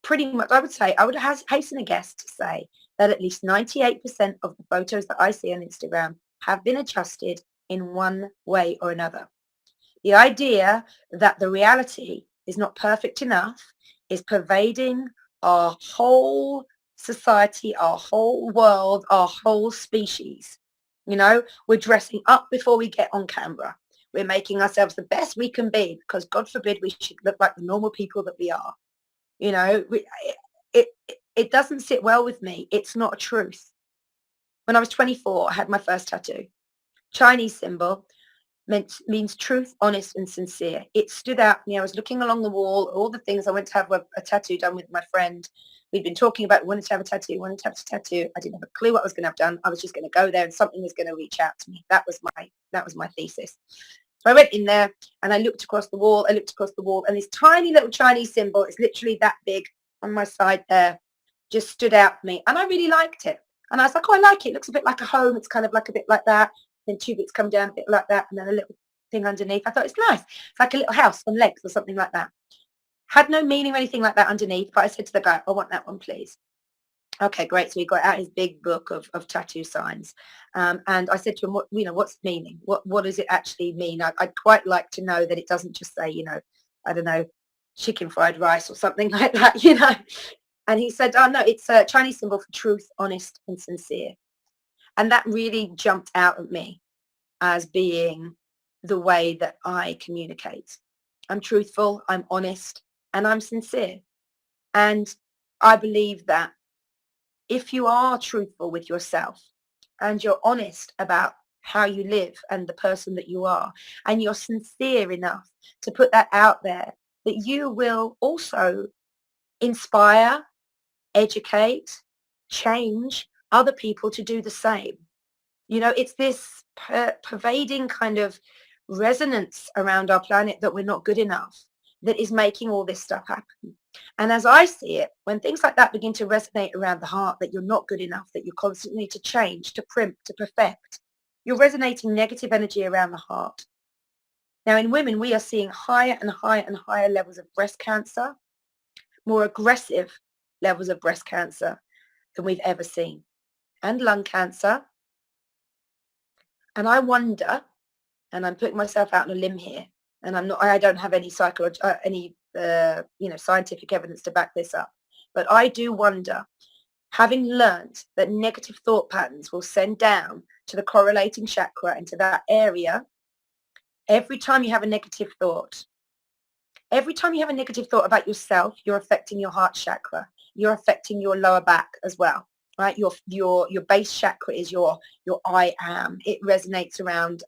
Speaker 1: pretty much, I would hasten a guess to say that at least 98% of the photos that I see on Instagram have been adjusted in one way or another. The idea that the reality is not perfect enough is pervading our whole society, our whole world, our whole species. We're dressing up before we get on camera. We're making ourselves the best we can be, because God forbid we should look like the normal people that we are. It doesn't sit well with me. It's not a truth. When I was 24, I had my first tattoo. Chinese symbol, means truth, honest, and sincere. It stood out to me. I was looking along the wall, all the things. I went to have a tattoo done with my friend. We'd been talking about wanting to have a tattoo, wanting to have a tattoo. I didn't have a clue what I was going to have done. I was just going to go there and something was going to reach out to me. That was my thesis. So I went in there and I looked across the wall. And this tiny little Chinese symbol is literally that big on my side there, just stood out for me. And I really liked it. And I was like, oh, I like it. It looks a bit like a home. It's kind of like a bit like that. Then two bits come down a bit like that, and then a little thing underneath. I thought it's nice. It's like a little house on legs or something like that. Had no meaning or anything like that underneath, but I said to the guy, I want that one, please. Okay, great. So he got out his big book of tattoo signs. And I said to him, what, what's the meaning? What does it actually mean? I'd quite like to know that it doesn't just say, I don't know, chicken fried rice or something like that. And he said, oh, no, it's a Chinese symbol for truth, honest and sincere. And that really jumped out at me as being the way that I communicate. I'm truthful, I'm honest, and I'm sincere. And I believe that if you are truthful with yourself and you're honest about how you live and the person that you are, and you're sincere enough to put that out there, that you will also inspire, educate, change other people to do the same. It's this pervading kind of resonance around our planet that we're not good enough that is making all this stuff happen. And as I see it, when things like that begin to resonate around the heart, that you're not good enough, that you constantly need to change, to primp, to perfect, you're resonating negative energy around the heart. Now, in women, we are seeing higher and higher and higher levels of breast cancer, more aggressive levels of breast cancer than we've ever seen, and lung cancer. And I wonder, and I'm putting myself out on a limb here, and I don't have any scientific evidence to back this up, but I do wonder, having learned that negative thought patterns will send down to the correlating chakra into that area, every time you have a negative thought, about yourself, you're affecting your heart chakra. You're affecting your lower back as well, right? Your base chakra is your I am. It resonates around,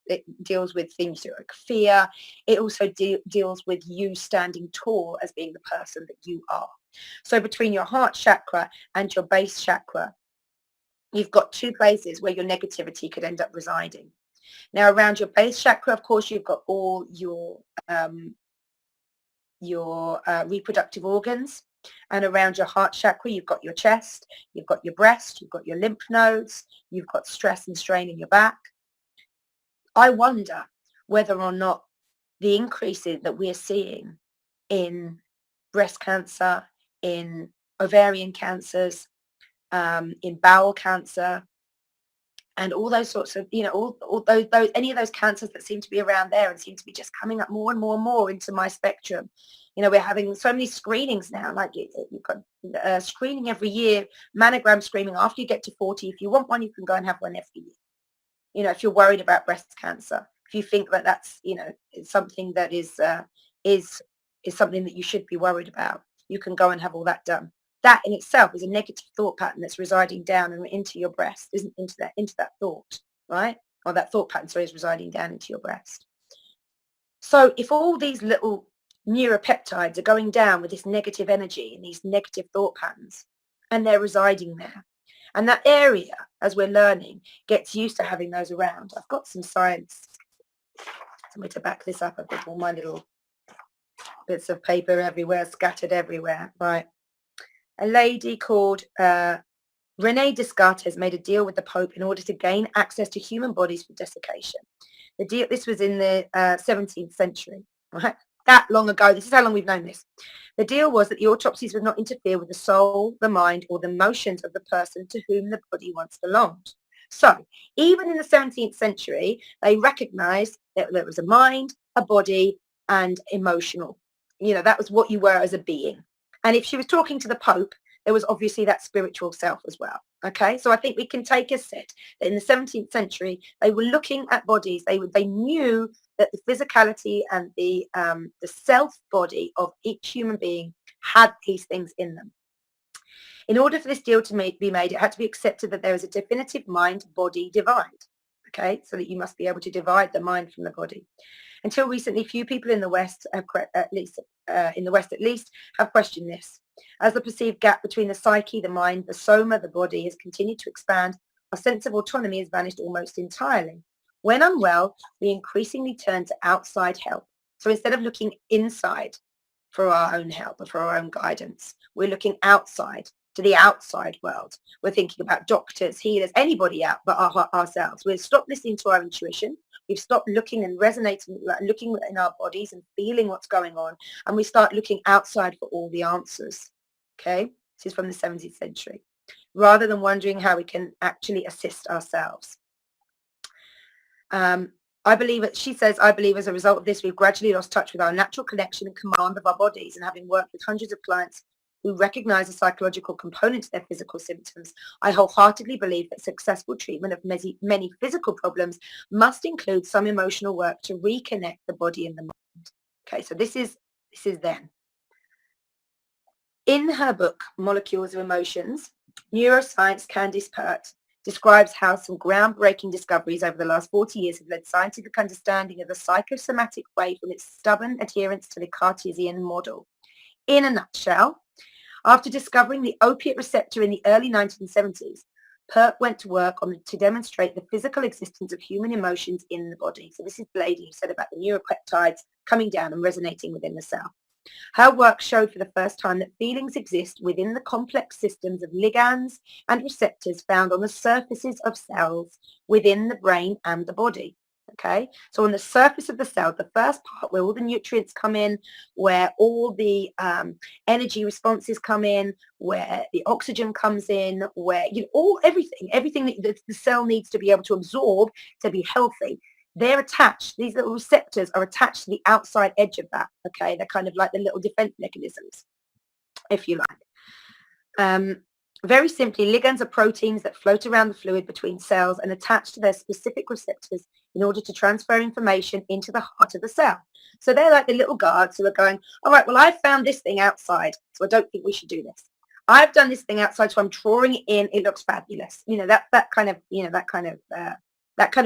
Speaker 1: it deals with things like fear. It also deals with you standing tall as being the person that you are. So between your heart chakra and your base chakra, you've got two places where your negativity could end up residing. Now, around your base chakra, of course, you've got all your reproductive organs, and around your heart chakra, you've got your chest, you've got your breast, you've got your lymph nodes, you've got stress and strain in your back. I wonder whether or not the increases that we're seeing in breast cancer, in ovarian cancers, in bowel cancer, and all those sorts of, all those any of those cancers that seem to be around there and seem to be just coming up more and more and more into my spectrum. We're having so many screenings now, like you've got screening every year, mammogram screening after you get to 40. If you want one, you can go and have one every year. If you're worried about breast cancer, if you think that that's, it's something that is something that you should be worried about, you can go and have all that done. That in itself is a negative thought pattern that's residing down and into your breast, isn't into that thought, right? Or that thought pattern, sorry, is residing down into your breast. So if all these little neuropeptides are going down with this negative energy and these negative thought patterns, and they're residing there, and that area, as we're learning, gets used to having those around. I've got some science, somewhere to back this up. I've got all my little bits of paper everywhere, scattered everywhere, right? A lady called Renee Descartes made a deal with the Pope in order to gain access to human bodies for desiccation. The deal, this was in the 17th century, right? That long ago. This is how long we've known this. The deal was that the autopsies would not interfere with the soul, the mind, or the emotions of the person to whom the body once belonged. So even in the 17th century, they recognized that there was a mind, a body, and emotional. That was what you were as a being. And if she was talking to the Pope, there was obviously that spiritual self as well. Okay, so I think we can take a set that in the 17th century, they were looking at bodies. They knew that the physicality and the self body of each human being had these things in them. In order for this deal to be made, it had to be accepted that there is a definitive mind-body divide. Okay, so that you must be able to divide the mind from the body. Until recently, few people in the West, have questioned this. As the perceived gap between the psyche, the mind, the soma, the body has continued to expand, our sense of autonomy has vanished almost entirely. When unwell, we increasingly turn to outside help. So instead of looking inside for our own help or for our own guidance, we're looking outside to the outside world. We're thinking about doctors, healers, anybody out but ourselves. We've stopped listening to our intuition. We've stopped looking and resonating, like looking in our bodies and feeling what's going on. And we start looking outside for all the answers. Okay? This is from the 17th century. Rather than wondering how we can actually assist ourselves. I believe as a result of this, we've gradually lost touch with our natural connection and command of our bodies. And having worked with hundreds of clients who recognize a psychological component to their physical symptoms, I wholeheartedly believe that successful treatment of many physical problems must include some emotional work to reconnect the body and the mind. Okay, so this is then. In her book, Molecules of Emotions, neuroscience Candice Pert describes how some groundbreaking discoveries over the last 40 years have led scientific understanding of the psychosomatic way from its stubborn adherence to the Cartesian model. In a nutshell, after discovering the opiate receptor in the early 1970s, Pert went to work to demonstrate the physical existence of human emotions in the body. So this is the lady who said about the neuropeptides coming down and resonating within the cell. Her work showed for the first time that feelings exist within the complex systems of ligands and receptors found on the surfaces of cells within the brain and the body. Okay, so on the surface of the cell, the first part where all the nutrients come in, where all the energy responses come in, where the oxygen comes in, where everything that the cell needs to be able to absorb to be healthy. They're attached, these little receptors are attached to the outside edge of that, okay? They're kind of like the little defense mechanisms, if you like. Very simply, ligands are proteins that float around the fluid between cells and attach to their specific receptors in order to transfer information into the heart of the cell. So they're like the little guards who are going, all right, well, I found this thing outside, so I don't think we should do this. I've done this thing outside, so I'm drawing it in. It looks fabulous. You know, that kind of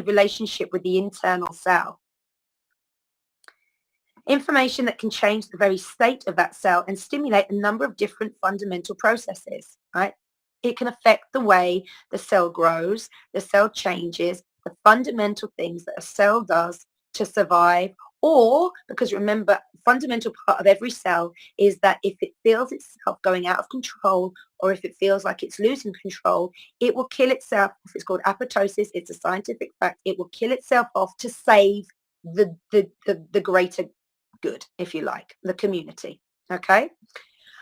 Speaker 1: relationship with the internal cell. Information that can change the very state of that cell and stimulate a number of different fundamental processes, right? It can affect the way the cell grows, the cell changes, the fundamental things that a cell does to survive, or, because remember, fundamental part of every cell is that if it feels itself going out of control, or if it feels like it's losing control, it will kill itself. It's called apoptosis. It's a scientific fact. It will kill itself off to save the greater good, if you like, the community. Okay?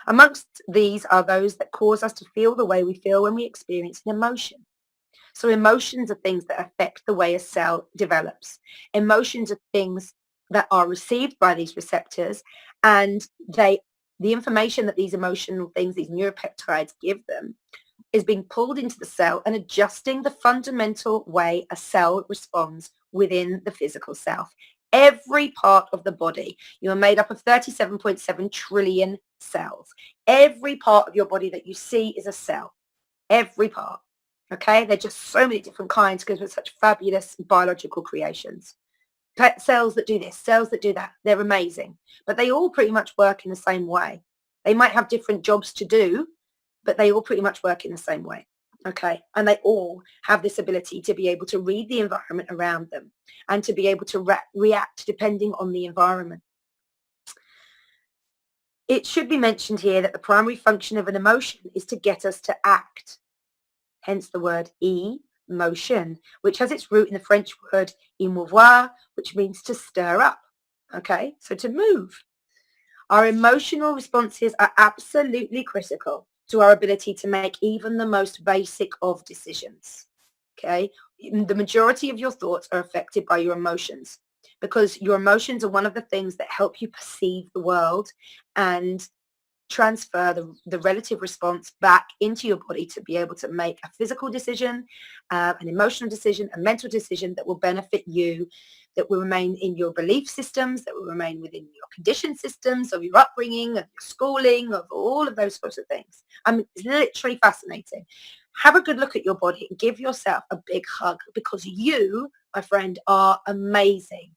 Speaker 1: Amongst these are those that cause us to feel the way we feel when we experience an emotion. So emotions are things that affect the way a cell develops. Emotions are things that are received by these receptors, and the information that these emotional things, these neuropeptides give them, is being pulled into the cell and adjusting the fundamental way a cell responds within the physical self. Every part of the body, you are made up of 37.7 trillion cells. Every part of your body that you see is a cell. Every part. Okay? They're just so many different kinds because we're such fabulous biological creations. Cells that do this, cells that do that. They're amazing. But they all pretty much work in the same way. They might have different jobs to do, but they all pretty much work in the same way. Okay, and they all have this ability to be able to read the environment around them and to be able to react depending on the environment. It should be mentioned here that the primary function of an emotion is to get us to act, hence the word emotion, which has its root in the French word émouvoir, which means to stir up. Okay, so to move. Our emotional responses are absolutely critical to our ability to make even the most basic of decisions. Okay, the majority of your thoughts are affected by your emotions, because your emotions are one of the things that help you perceive the world and transfer the relative response back into your body to be able to make a physical decision, an emotional decision, a mental decision that will benefit you, that will remain in your belief systems, that will remain within your conditioned systems of your upbringing, of your schooling, of all of those sorts of things. I mean, it's literally fascinating. Have a good look at your body and give yourself a big hug, because you, my friend, are amazing.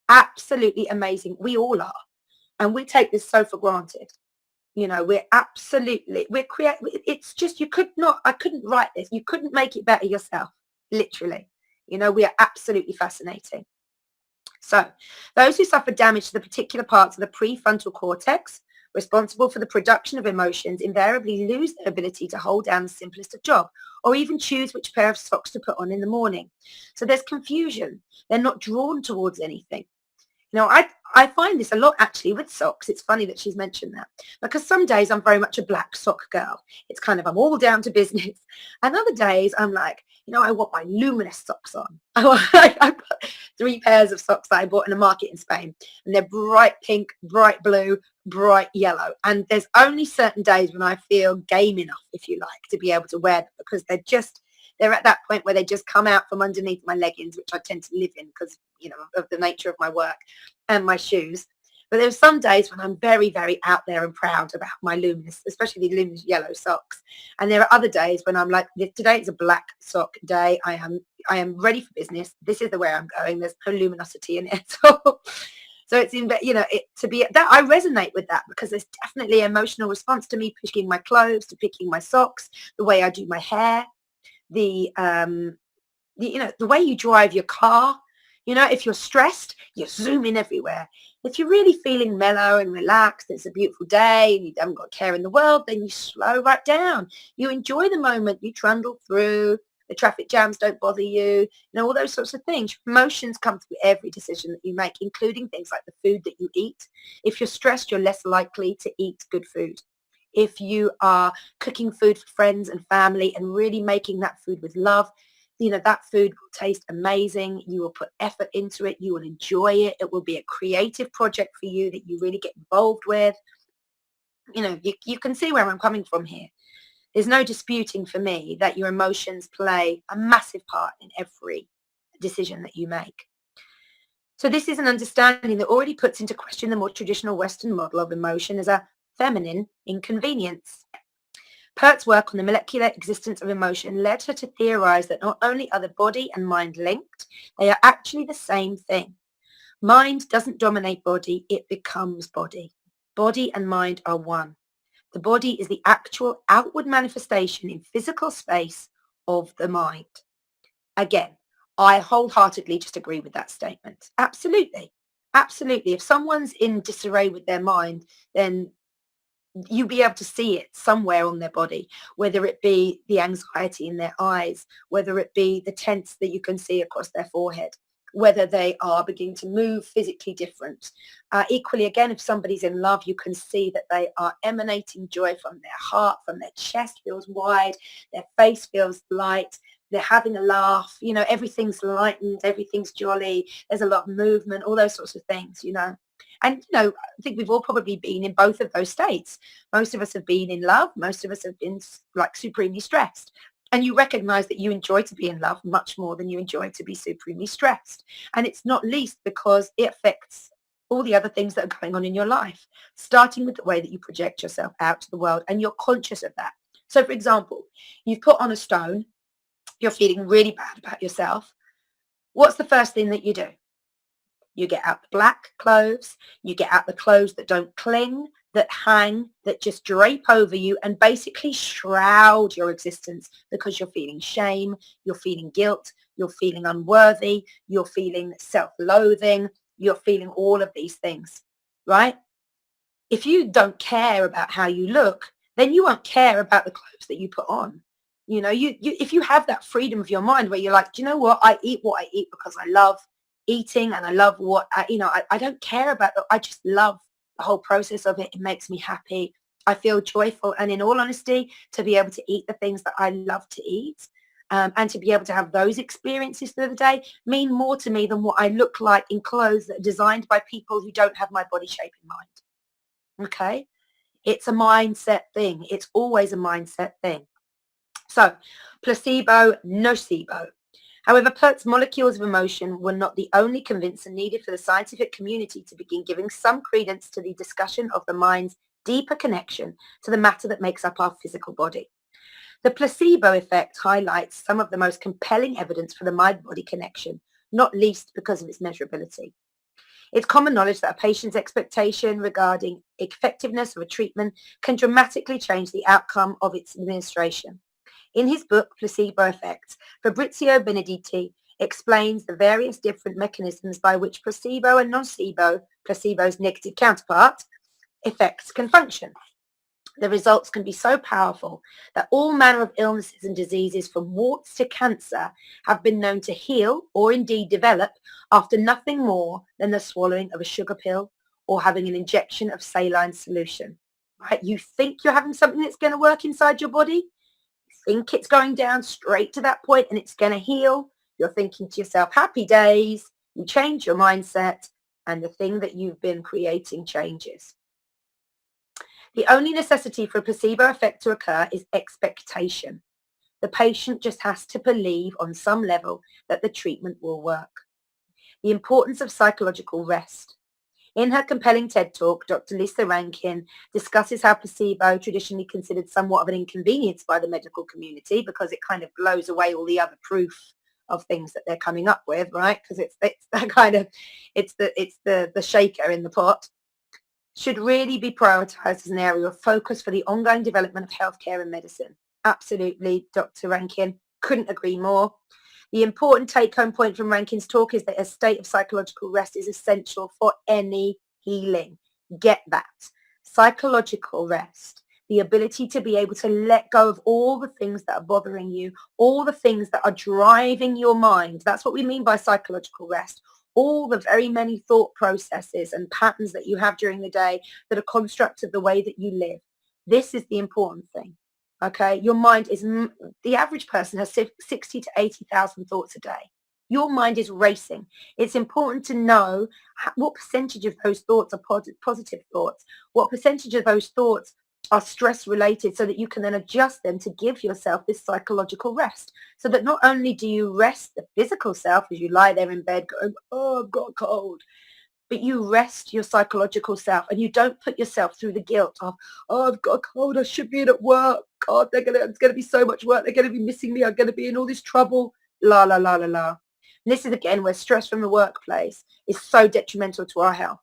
Speaker 1: Absolutely amazing. We all are. And we take this so for granted. You know, it's just, I couldn't write this. You couldn't make it better yourself, literally. You know, we are absolutely fascinating. So those who suffer damage to the particular parts of the prefrontal cortex, responsible for the production of emotions invariably lose their ability to hold down the simplest of job or even choose which pair of socks to put on in the morning. So there's confusion. They're not drawn towards anything. You know, I find this a lot actually with socks. It's funny that she's mentioned that because some days I'm very much a black sock girl. It's kind of, I'm all down to business. And other days I'm like, you know, I want my luminous socks on. I put 3 pairs of socks that I bought in a market in Spain, and they're bright pink, bright blue, bright yellow. And there's only certain days when I feel game enough, if you like, to be able to wear them because they're at that point where they just come out from underneath my leggings, which I tend to live in because, you know, of the nature of my work and my shoes. But there's some days when I'm very, very out there and proud about my luminous, especially the luminous yellow socks. And there are other days when I'm like, today is a black sock day. I am ready for business. This is the way I'm going. There's no luminosity in it. So it's in, you know, to be that I resonate with that because there's definitely an emotional response to me picking my clothes, to picking my socks, the way I do my hair, the you know, the way you drive your car. You know, if you're stressed, you zoom in everywhere. If you're really feeling mellow and relaxed, it's a beautiful day and you haven't got a care in the world, then you slow right down. You enjoy the moment, you trundle through, the traffic jams don't bother you, you know, all those sorts of things. Emotions come through every decision that you make, including things like the food that you eat. If you're stressed, you're less likely to eat good food. If you are cooking food for friends and family and really making that food with love, you know, that food will taste amazing. You will put effort into it. You will enjoy it. It will be a creative project for you that you really get involved with. You know, you can see where I'm coming from here. There's no disputing for me that your emotions play a massive part in every decision that you make. So this is an understanding that already puts into question the more traditional Western model of emotion as a feminine inconvenience. Pert's work on the molecular existence of emotion led her to theorize that not only are the body and mind linked, they are actually the same thing. Mind doesn't dominate body, it becomes body. Body and mind are one. The body is the actual outward manifestation in physical space of the mind. Again, I wholeheartedly just agree with that statement. Absolutely. Absolutely. If someone's in disarray with their mind, then you'll be able to see it somewhere on their body, whether it be the anxiety in their eyes, whether it be the tense that you can see across their forehead, whether they are beginning to move physically different. Equally, again, if somebody's in love, you can see that they are emanating joy from their heart, from their chest feels wide, their face feels light, they're having a laugh, you know, everything's lightened, everything's jolly, there's a lot of movement, all those sorts of things, you know. And, you know, I think we've all probably been in both of those states. Most of us have been in love. Most of us have been like supremely stressed. And you recognize that you enjoy to be in love much more than you enjoy to be supremely stressed. And it's not least because it affects all the other things that are going on in your life, starting with the way that you project yourself out to the world. And you're conscious of that. So, for example, you've put on a stone. You're feeling really bad about yourself. What's the first thing that you do? You get out the black clothes, you get out the clothes that don't cling, that hang, that just drape over you and basically shroud your existence because you're feeling shame, you're feeling guilt, you're feeling unworthy, you're feeling self-loathing, you're feeling all of these things, right? If you don't care about how you look, then you won't care about the clothes that you put on. You know, if you have that freedom of your mind where you're like, do you know what? I eat what I eat because I love eating and I love what, you know, I don't care about it. I just love the whole process of it. It makes me happy. I feel joyful. And in all honesty, to be able to eat the things that I love to eat and to be able to have those experiences through the day mean more to me than what I look like in clothes that are designed by people who don't have my body shape in mind. Okay? It's a mindset thing. It's always a mindset thing. So, placebo, nocebo. However, Pert's molecules of emotion were not the only convincer needed for the scientific community to begin giving some credence to the discussion of the mind's deeper connection to the matter that makes up our physical body. The placebo effect highlights some of the most compelling evidence for the mind-body connection, not least because of its measurability. It's common knowledge that a patient's expectation regarding effectiveness of a treatment can dramatically change the outcome of its administration. In his book, Placebo Effects, Fabrizio Benedetti explains the various different mechanisms by which placebo and nocebo, placebo's negative counterpart, effects can function. The results can be so powerful that all manner of illnesses and diseases from warts to cancer have been known to heal or indeed develop after nothing more than the swallowing of a sugar pill or having an injection of saline solution. Right? You think you're having something that's going to work inside your body. You think it's going down straight to that point and it's going to heal. You're thinking to yourself, happy days. You change your mindset and the thing that you've been creating changes. The only necessity for a placebo effect to occur is expectation. The patient just has to believe on some level that the treatment will work. The importance of psychological rest. In her compelling TED Talk, Dr. Lisa Rankin discusses how placebo, traditionally considered somewhat of an inconvenience by the medical community because it kind of blows away all the other proof of things that they're coming up with, right? Because it's the kind of it's the shaker in the pot. Should really be prioritized as an area of focus for the ongoing development of healthcare and medicine. Absolutely, Dr. Rankin. Couldn't agree more. The important take-home point from Rankin's talk is that a state of psychological rest is essential for any healing. Get that. Psychological rest. The ability to be able to let go of all the things that are bothering you, all the things that are driving your mind. That's what we mean by psychological rest. All the very many thought processes and patterns that you have during the day that are constructs of the way that you live. This is the important thing. Okay, your mind is, the average person has 60 to 80,000 thoughts a day. Your mind is racing. It's important to know what percentage of those thoughts are positive thoughts, what percentage of those thoughts are stress related, so that you can then adjust them to give yourself this psychological rest, so that not only do you rest the physical self as you lie there in bed going, oh, I've got a cold, but you rest your psychological self and you don't put yourself through the guilt of, oh, I've got a cold, I should be in at work. God, it's going to be so much work. They're going to be missing me. I'm going to be in all this trouble. La, la, la, la, la. And this is, again, where stress from the workplace is so detrimental to our health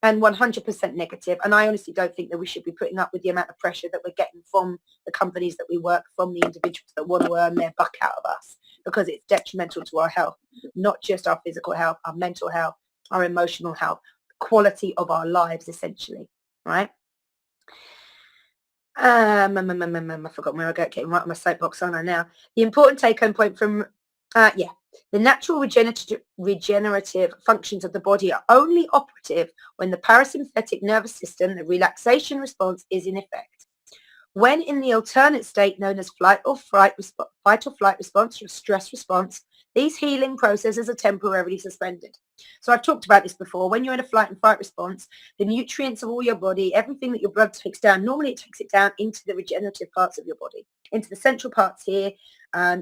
Speaker 1: and 100% negative. And I honestly don't think that we should be putting up with the amount of pressure that we're getting from the companies that we work, from the individuals that want to earn their buck out of us, because it's detrimental to our health, not just our physical health, our mental health, our emotional health, quality of our lives, essentially, right? I forgot where I got, getting right on my soapbox, aren't I now? The important take-home point from, the natural regenerative functions of the body are only operative when the parasympathetic nervous system, the relaxation response, is in effect. When in the alternate state known as fight or flight response, your stress response, these healing processes are temporarily suspended. So I've talked about this before. When you're in a flight and fight response, the nutrients of all your body, everything that your blood takes down, normally it takes it down into the regenerative parts of your body, into the central parts here,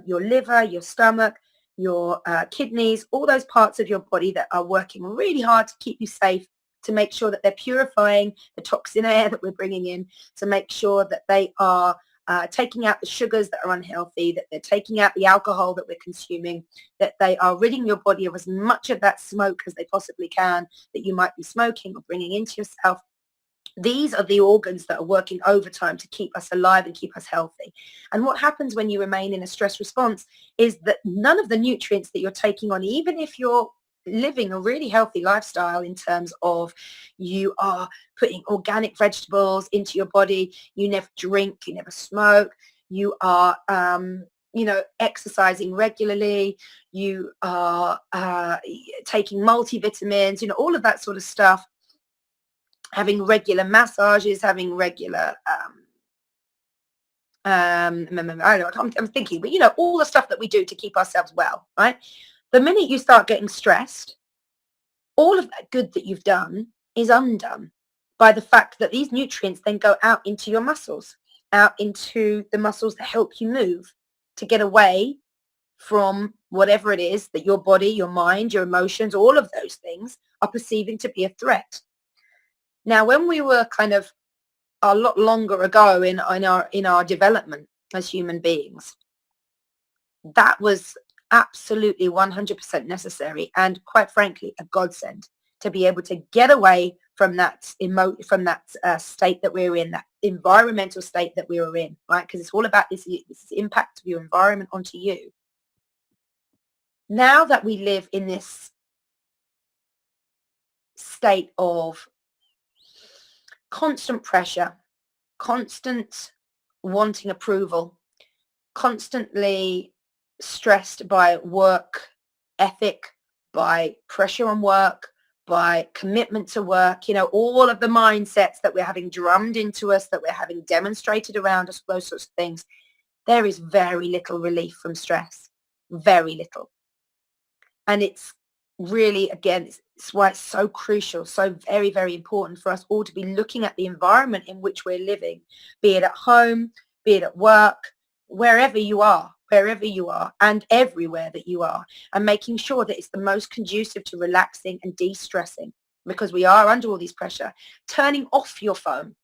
Speaker 1: your liver, your stomach, your kidneys, all those parts of your body that are working really hard to keep you safe, to make sure that they're purifying the toxin air that we're bringing in, to make sure that they are taking out the sugars that are unhealthy, that they're taking out the alcohol that we're consuming, that they are ridding your body of as much of that smoke as they possibly can that you might be smoking or bringing into yourself. These are the organs that are working overtime to keep us alive and keep us healthy. And what happens when you remain in a stress response is that none of the nutrients that you're taking on, even if you're living a really healthy lifestyle in terms of you are putting organic vegetables into your body, you never drink, you never smoke, you are exercising regularly, you are taking multivitamins, all of that sort of stuff, having regular massages, having regular I don't know, I'm thinking, but all the stuff that we do to keep ourselves well, right? The minute you start getting stressed, all of that good that you've done is undone by the fact that these nutrients then go out into your muscles, out into the muscles that help you move, to get away from whatever it is that your body, your mind, your emotions, all of those things are perceiving to be a threat. Now, when we were kind of a lot longer ago in our development as human beings, that was absolutely 100% necessary, and quite frankly a godsend, to be able to get away from that state that we're in, that environmental state that we were in, right? Because it's all about this impact of your environment onto you. Now that we live in this state of constant pressure, constant wanting approval, constantly stressed by work ethic, by pressure on work, by commitment to work, all of the mindsets that we're having drummed into us, that we're having demonstrated around us, those sorts of things, there is very little relief from stress, very little. And it's really, again, it's why it's so crucial, so very, very important for us all to be looking at the environment in which we're living, be it at home, be it at work, wherever you are, and everywhere that you are, and making sure that it's the most conducive to relaxing and de-stressing, because we are under all this pressure. Turning off your phone,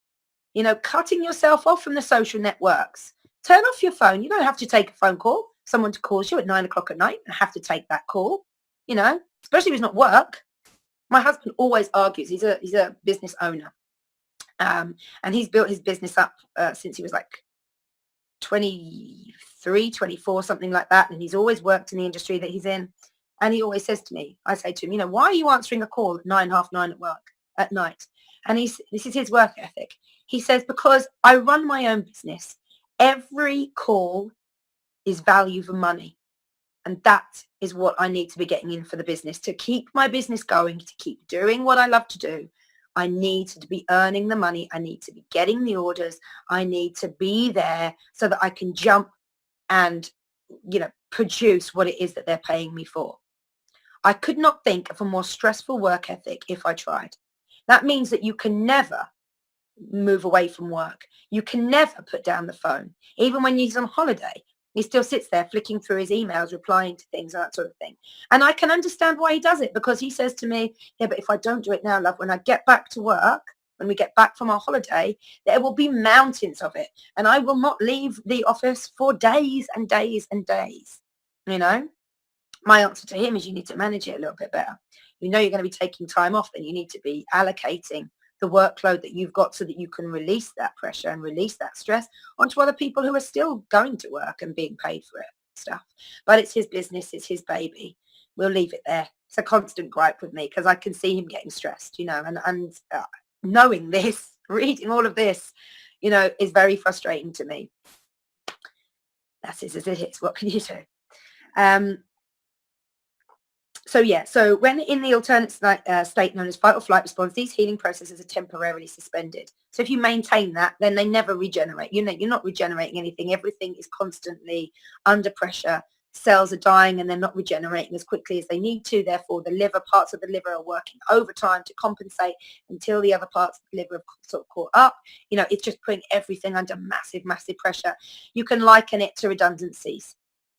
Speaker 1: cutting yourself off from the social networks. Turn off your phone. You don't have to take a phone call. Someone calls you at 9 o'clock at night and have to take that call, especially if it's not work. My husband always argues. He's a business owner. And he's built his business up since he was like 23, 24, something like that. And he's always worked in the industry that he's in. And he always says to me, I say to him, why are you answering a call at 9, half 9 at night? And this is his work ethic. He says, because I run my own business, every call is value for money. And that is what I need to be getting in for the business. To keep my business going, to keep doing what I love to do, I need to be earning the money. I need to be getting the orders. I need to be there so that I can jump and, produce what it is that they're paying me for. I could not think of a more stressful work ethic if I tried. That means that you can never move away from work. You can never put down the phone. Even when he's on holiday, he still sits there flicking through his emails, replying to things, that sort of thing. And I can understand why he does it, because he says to me, yeah, but if I don't do it now, love, when I get back to work, when we get back from our holiday, there will be mountains of it. And I will not leave the office for days and days and days. My answer to him is you need to manage it a little bit better. You're going to be taking time off, then you need to be allocating the workload that you've got so that you can release that pressure and release that stress onto other people who are still going to work and being paid for it stuff. But it's his business, it's his baby. We'll leave it there. It's a constant gripe with me because I can see him getting stressed, and knowing this, reading all of this, is very frustrating to me. That's it as it is. What can you do? So when in the alternate state known as fight or flight response, these healing processes are temporarily suspended. So if you maintain that, then they never regenerate. You're not regenerating anything. Everything is constantly under pressure. Cells are dying and they're not regenerating as quickly as they need to. Therefore, parts of the liver are working overtime to compensate until the other parts of the liver have sort of caught up. It's just putting everything under massive, massive pressure. You can liken it to redundancies.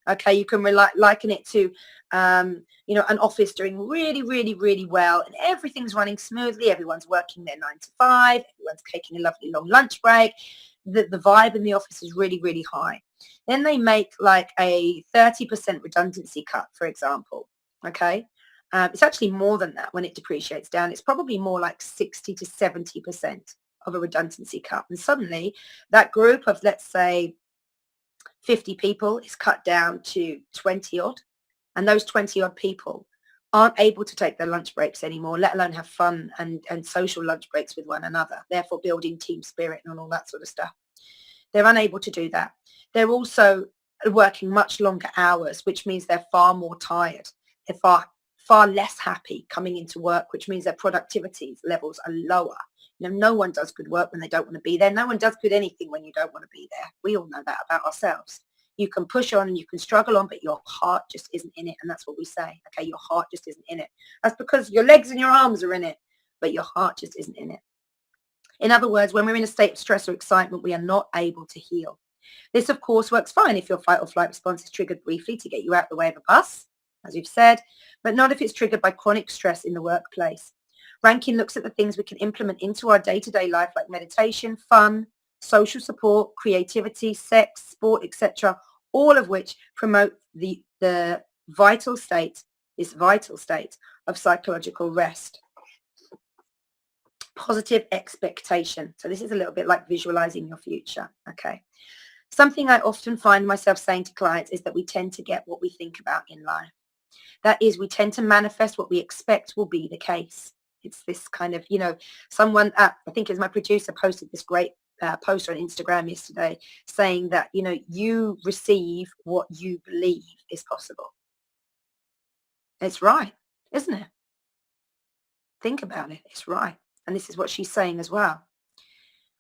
Speaker 1: Okay, you can liken it to, an office doing really, really, really well and everything's running smoothly. Everyone's working their 9 to 5. Everyone's taking a lovely long lunch break. The vibe in the office is really, really high. Then they make like a 30% redundancy cut, for example. Okay, it's actually more than that when it depreciates down. It's probably more like 60 to 70% of a redundancy cut. And suddenly that group of, let's say, 50 people is cut down to 20 odd, and those 20 odd people aren't able to take their lunch breaks anymore, let alone have fun and social lunch breaks with one another, therefore building team spirit and all that sort of stuff. They're unable to do that. They're also working much longer hours, which means they're far more tired. They're far less happy coming into work, which means their productivity levels are lower. No one does good work when they don't want to be there. No one does good anything when you don't want to be there. We all know that about ourselves. You can push on and you can struggle on, but your heart just isn't in it. And that's what we say. Okay, your heart just isn't in it. That's because your legs and your arms are in it, but your heart just isn't in it. In other words, when we're in a state of stress or excitement, we are not able to heal. This, of course, works fine if your fight or flight response is triggered briefly to get you out of the way of a bus, as we've said, but not if it's triggered by chronic stress in the workplace. Rankin looks at the things we can implement into our day-to-day life like meditation, fun, social support, creativity, sex, sport, etc., all of which promote the vital state of psychological rest. Positive expectation. So this is a little bit like visualizing your future. Okay. Something I often find myself saying to clients is that we tend to get what we think about in life. That is, we tend to manifest what we expect will be the case. It's this kind of, someone, I think it was my producer, posted this great post on Instagram yesterday saying that, you receive what you believe is possible. It's right, isn't it? Think about it. It's right. And this is what she's saying as well.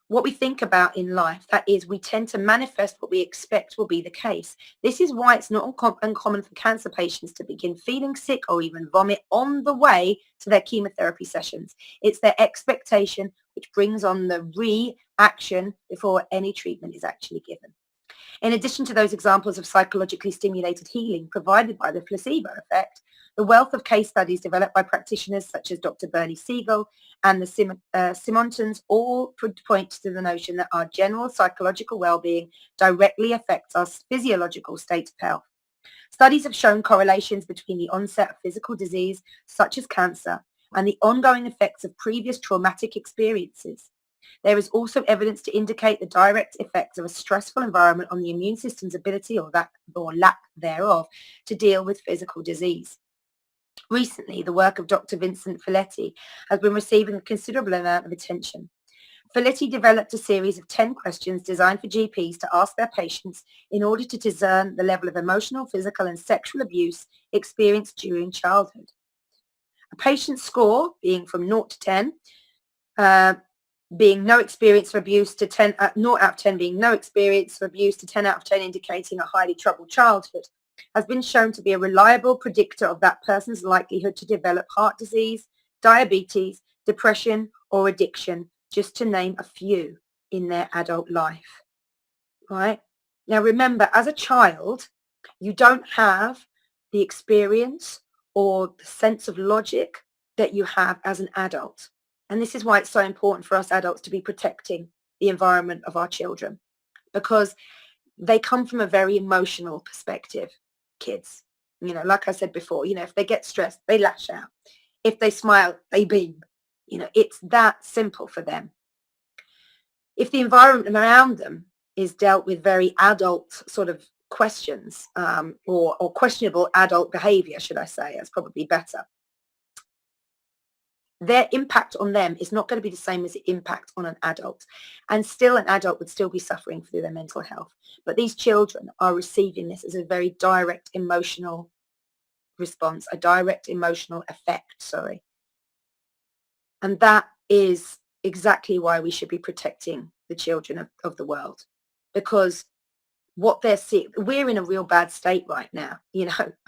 Speaker 1: What we think about in life, that is, we tend to manifest what we expect will be the case. This is why it's not uncommon for cancer patients to begin feeling sick or even vomit on the way to their chemotherapy sessions. It's their expectation which brings on the reaction before any treatment is actually given. In addition to those examples of psychologically stimulated healing provided by the placebo effect, the wealth of case studies developed by practitioners such as Dr. Bernie Siegel and the Simontons all point to the notion that our general psychological well-being directly affects our physiological state of health. Studies have shown correlations between the onset of physical disease, such as cancer, and the ongoing effects of previous traumatic experiences. There is also evidence to indicate the direct effects of a stressful environment on the immune system's ability, or lack thereof, to deal with physical disease. Recently, the work of Dr. Vincent Felitti has been receiving a considerable amount of attention. Felitti developed a series of 10 questions designed for GPs to ask their patients in order to discern the level of emotional, physical, and sexual abuse experienced during childhood. A patient's score being from 0 to 10, being no experience for abuse, to 10, 0 out of 10 being no experience for abuse, to 10 out of 10 indicating a highly troubled childhood, has been shown to be a reliable predictor of that person's likelihood to develop heart disease, diabetes, depression, or addiction, just to name a few, in their adult life. Right? Now remember, as a child, you don't have the experience or the sense of logic that you have as an adult. And this is why it's so important for us adults to be protecting the environment of our children, because they come from a very emotional perspective, kids. Like I said before, if they get stressed, they lash out. If they smile, they beam. It's that simple for them. If the environment around them is dealt with very adult sort of questions, or questionable adult behavior, should I say, that's probably better, their impact on them is not going to be the same as the impact on an adult. And still, an adult would still be suffering through their mental health. But these children are receiving this as a very direct emotional response, a direct emotional effect, sorry. And that is exactly why we should be protecting the children of the world, because what they're seeing, we're in a real bad state right now.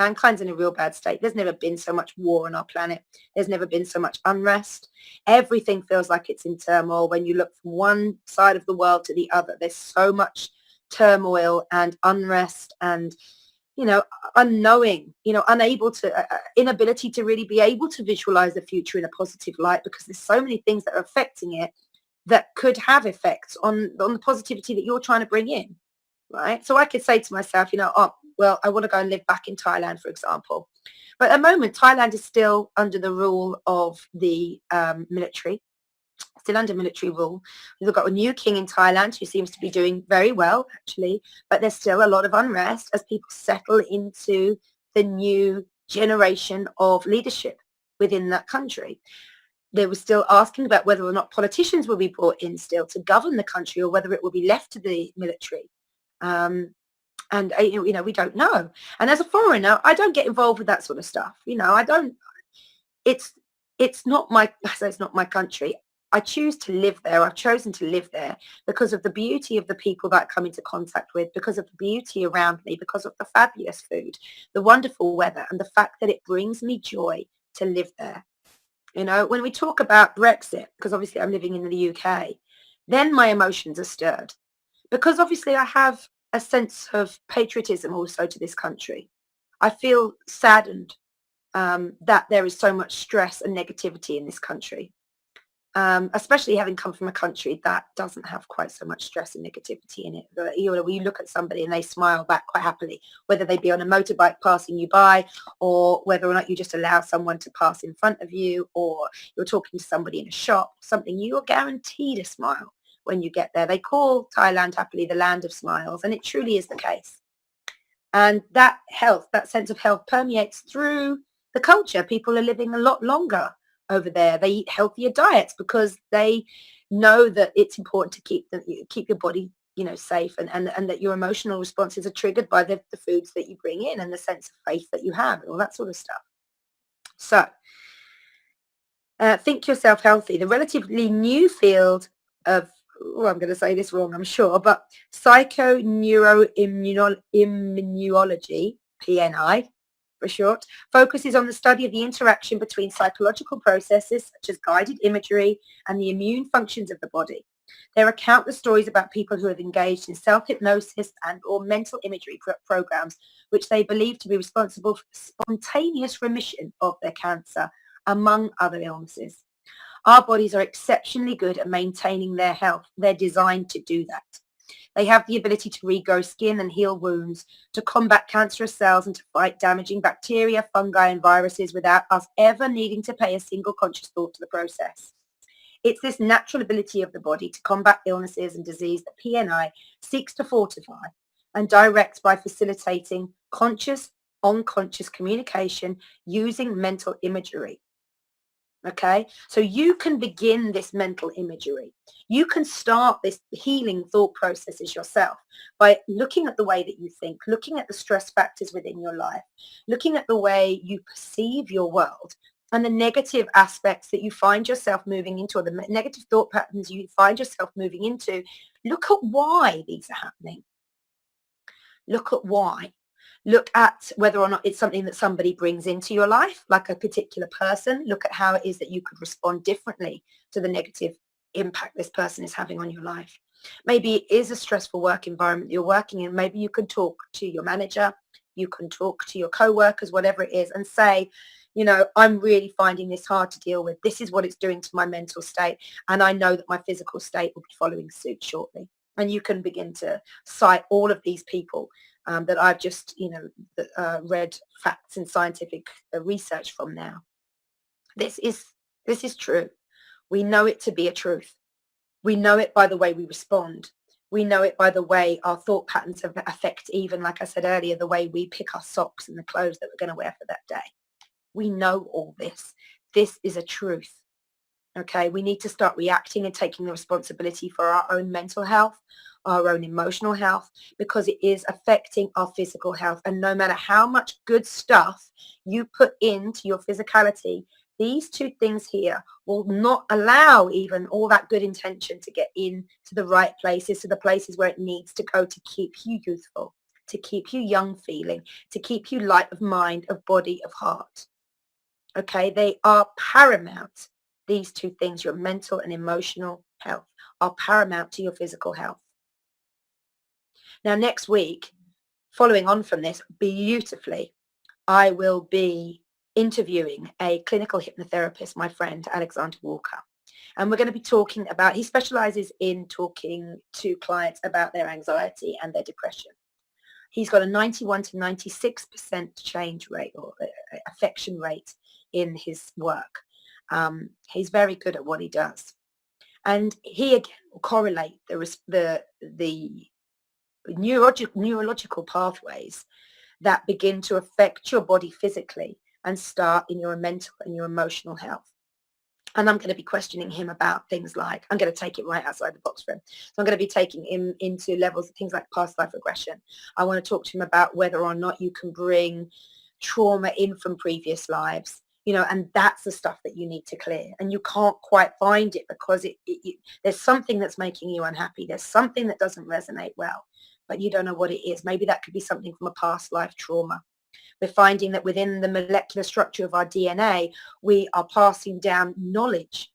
Speaker 1: Mankind's in a real bad state. There's never been so much war on our planet. There's never been so much unrest. Everything feels like it's in turmoil. When you look from one side of the world to the other, there's so much turmoil and unrest and, unknowing, unable to, inability to really be able to visualize the future in a positive light, because there's so many things that are affecting it that could have effects on the positivity that you're trying to bring in. Right? So I could say to myself, I want to go and live back in Thailand, for example. But at the moment, Thailand is still under the rule of the military, still under military rule. We've got a new king in Thailand who seems to be doing very well, actually, but there's still a lot of unrest as people settle into the new generation of leadership within that country. They were still asking about whether or not politicians will be brought in still to govern the country, or whether it will be left to the military. And we don't know. And as a foreigner, I don't get involved with that sort of stuff. I don't. It's not my. It's not my country. I choose to live there. I've chosen to live there because of the beauty of the people that I come into contact with, because of the beauty around me, because of the fabulous food, the wonderful weather, and the fact that it brings me joy to live there. When we talk about Brexit, because obviously I'm living in the UK, then my emotions are stirred. Because obviously I have a sense of patriotism also to this country. I feel saddened that there is so much stress and negativity in this country, especially having come from a country that doesn't have quite so much stress and negativity in it. When you look at somebody and they smile back quite happily, whether they be on a motorbike passing you by, or whether or not you just allow someone to pass in front of you, or you're talking to somebody in a shop, something, you are guaranteed a smile. When you get there, they call Thailand happily the land of smiles, and it truly is the case. And that health, that sense of health, permeates through the culture. People are living a lot longer. over there. They eat healthier diets because they know that it's important to keep your body, safe, and that your emotional responses are triggered by the foods that you bring in and the sense of faith that you have and all that sort of stuff. So think yourself healthy. The relatively new field of, I'm going to say this wrong, I'm sure, but psychoneuroimmunology, PNI for short, focuses on the study of the interaction between psychological processes such as guided imagery and the immune functions of the body. There are countless stories about people who have engaged in self-hypnosis and or mental imagery programs which they believe to be responsible for spontaneous remission of their cancer, among other illnesses. Our bodies are exceptionally good at maintaining their health. They're designed to do that. They have the ability to regrow skin and heal wounds, to combat cancerous cells and to fight damaging bacteria, fungi and viruses without us ever needing to pay a single conscious thought to the process. It's this natural ability of the body to combat illnesses and disease that PNI seeks to fortify and direct by facilitating conscious, unconscious communication using mental imagery. Okay, so you can begin this mental imagery. You can start this healing thought processes yourself by looking at the way that you think, looking at the stress factors within your life, looking at the way you perceive your world and the negative aspects that you find yourself moving into, or the negative thought patterns you find yourself moving into. Look at why these are happening. Look at why. Look at whether or not it's something that somebody brings into your life, like a particular person. Look at how it is that you could respond differently to the negative impact this person is having on your life. Maybe it is a stressful work environment you're working in. Maybe you can talk to your manager, you can talk to your co-workers, whatever it is, and say, I'm really finding this hard to deal with. This is what it's doing to my mental state. And I know that my physical state will be following suit shortly. And you can begin to cite all of these people that I've just, read facts and scientific research from now. This is true. We know it to be a truth. We know it by the way we respond. We know it by the way our thought patterns affect, even, like I said earlier, the way we pick our socks and the clothes that we're going to wear for that day. We know all this. This is a truth. Okay, we need to start reacting and taking the responsibility for our own mental health, our own emotional health, because it is affecting our physical health. And no matter how much good stuff you put into your physicality, these two things here will not allow even all that good intention to get into the right places, to the places where it needs to go to keep you youthful, to keep you young feeling, to keep you light of mind, of body, of heart. Okay, they are paramount. These two things, your mental and emotional health, are paramount to your physical health. Now, next week, following on from this beautifully, I will be interviewing a clinical hypnotherapist, my friend, Alexander Walker. And we're going to be talking about, he specializes in talking to clients about their anxiety and their depression. He's got a 91 to 96% change rate or affection rate in his work. He's very good at what he does. And he again will correlate the neurological pathways that begin to affect your body physically and start in your mental and your emotional health. And I'm going to be questioning him about things like, I'm going to take it right outside the box for him. So I'm going to be taking him into levels of things like past life regression. I want to talk to him about whether or not you can bring trauma in from previous lives, and that's the stuff that you need to clear. And you can't quite find it because there's something that's making you unhappy. There's something that doesn't resonate well, but you don't know what it is. Maybe that could be something from a past life trauma. We're finding that within the molecular structure of our DNA, we are passing down knowledge.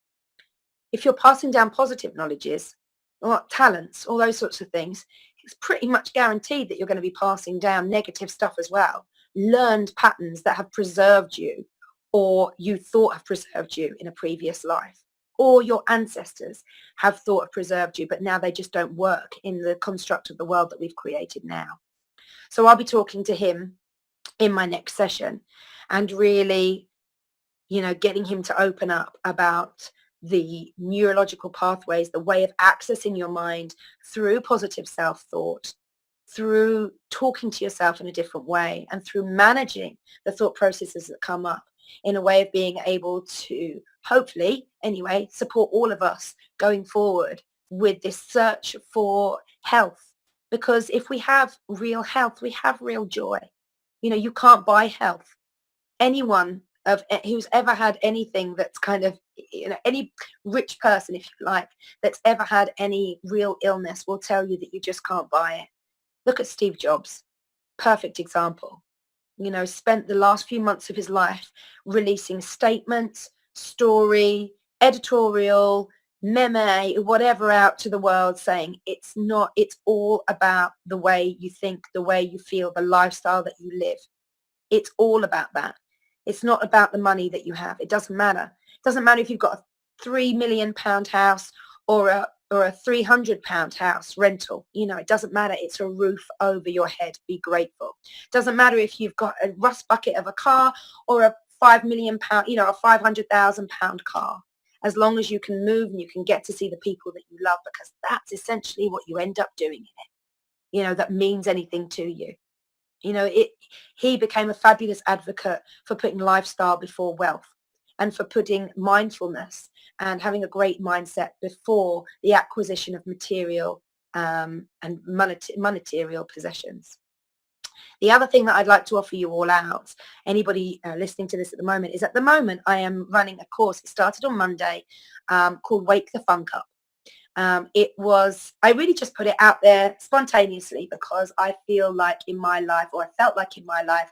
Speaker 1: If you're passing down positive knowledges or talents, all those sorts of things, it's pretty much guaranteed that you're going to be passing down negative stuff as well. Learned patterns that have preserved you or you thought have preserved you in a previous life, or your ancestors have thought have preserved you, but now they just don't work in the construct of the world that we've created now. So I'll be talking to him in my next session and really, getting him to open up about the neurological pathways, the way of accessing your mind through positive self-thought, through talking to yourself in a different way, and through managing the thought processes that come up in a way of being able to hopefully anyway, support all of us going forward with this search for health. Because if we have real health, we have real joy. You can't buy health. Anyone who's ever had anything that's kind of, any rich person, if you like, that's ever had any real illness will tell you that you just can't buy it. Look at Steve Jobs, perfect example. Spent the last few months of his life releasing statements, story, editorial, meme, whatever out to the world saying it's all about the way you think, the way you feel, the lifestyle that you live. It's all about that. It's not about the money that you have. It doesn't matter. It doesn't matter if you've got a £3 million house or a £300 house rental. It doesn't matter. It's a roof over your head. Be grateful. It doesn't matter if you've got a rust bucket of a car or a £5 million, a £500,000 car. As long as you can move and you can get to see the people that you love, because that's essentially what you end up doing in it. That means anything to you. He became a fabulous advocate for putting lifestyle before wealth and for putting mindfulness and having a great mindset before the acquisition of material and monetary possessions. The other thing that I'd like to offer you all out, anybody listening to this at the moment, is at the moment I am running a course. It started on Monday called Wake the Funk Up. I really just put it out there spontaneously because I feel like in my life, or I felt like in my life,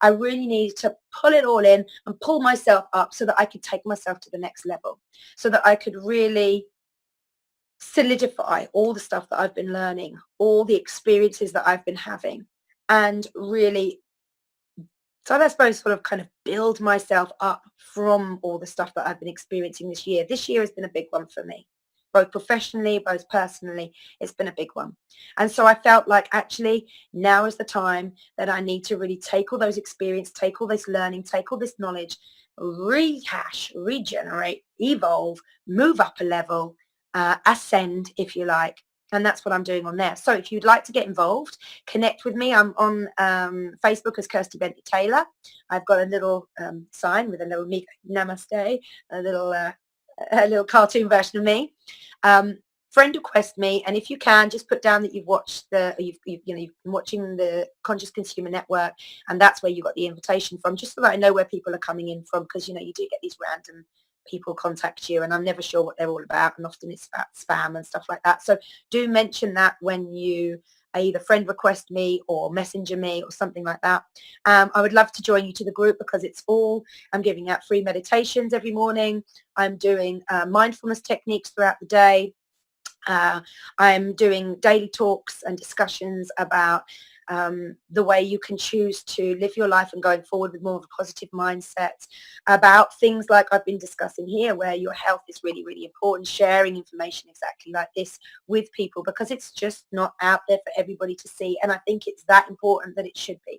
Speaker 1: I really needed to pull it all in and pull myself up so that I could take myself to the next level, so that I could really solidify all the stuff that I've been learning, all the experiences that I've been having, and really, so I suppose sort of kind of build myself up from all the stuff that I've been experiencing this year. This year has been a big one for me, both professionally, both personally. It's been a big one. And so I felt like actually now is the time that I need to really take all those experience, take all this learning, take all this knowledge, rehash, regenerate, evolve, move up a level, ascend, if you like. And that's what I'm doing on there. So if you'd like to get involved, connect with me. I'm on Facebook as Kirsty Bentley Taylor. I've got a little sign with a little namaste, a little cartoon version of me. Friend request me, and if you can, just put down that you've watched you've been watching the Conscious Consumer Network, and that's where you got the invitation from, just so that I know where people are coming in from, because you do get these random people contact you and I'm never sure what they're all about, and often it's about spam and stuff like that. So do mention that when you either friend request me or messenger me or something like that. I would love to join you to the group because I'm giving out free meditations every morning. I'm doing mindfulness techniques throughout the day. I'm doing daily talks and discussions about the way you can choose to live your life and going forward with more of a positive mindset, about things like I've been discussing here, where your health is really, really important, sharing information exactly like this with people because it's just not out there for everybody to see. And I think it's that important that it should be.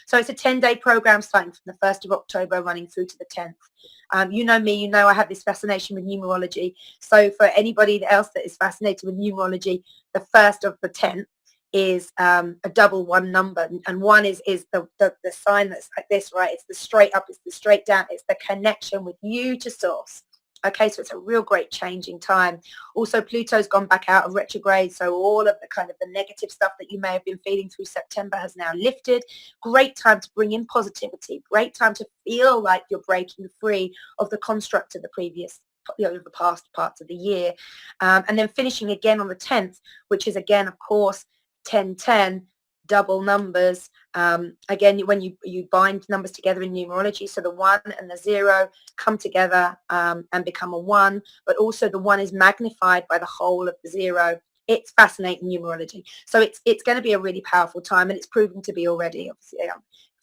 Speaker 1: So it's a 10-day program starting from the 1st of October running through to the 10th. You know me, you know I have this fascination with numerology. So for anybody else that is fascinated with numerology, the 1st of the 10th is a double one number, and one is the sign that's like this, right? It's the straight up, it's the straight down, it's the connection with you to source. Okay, so it's a real great changing time. Also, Pluto's gone back out of retrograde, so all of the kind of the negative stuff that you may have been feeling through September has now lifted. Great time to bring in positivity. Great time to feel like you're breaking free of the construct of the previous, the past parts of the year. And then finishing again on the 10th, which is again, of course, 1010, double numbers. Again, when you bind numbers together in numerology, so the 1 and the 0 come together and become a 1, but also the 1 is magnified by the whole of the 0. It's fascinating numerology. So it's going to be a really powerful time, and it's proven to be already, obviously, a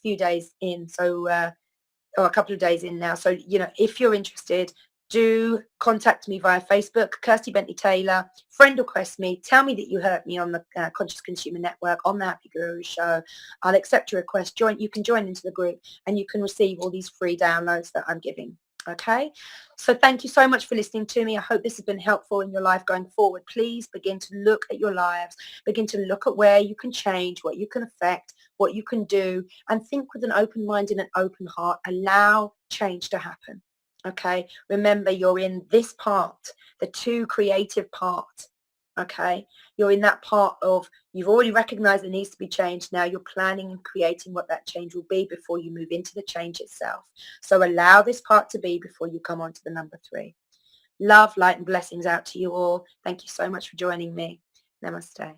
Speaker 1: few days in, so or a couple of days in now. So, if you're interested, do contact me via Facebook, Kirsty Bentley Taylor, friend request me, tell me that you heard me on the Conscious Consumer Network, on the Happy Guru Show. I'll accept your request. You can join into the group and you can receive all these free downloads that I'm giving. Okay, so thank you so much for listening to me. I hope this has been helpful in your life going forward. Please begin to look at your lives, begin to look at where you can change, what you can affect, what you can do, and think with an open mind and an open heart. Allow change to happen. Okay, remember you're in this part, the two creative part. Okay, you're in that part of you've already recognized it needs to be changed. Now you're planning and creating what that change will be before you move into the change itself. So allow this part to be before you come on to the number 3. Love, light and blessings out to you all. Thank you so much for joining me. Namaste.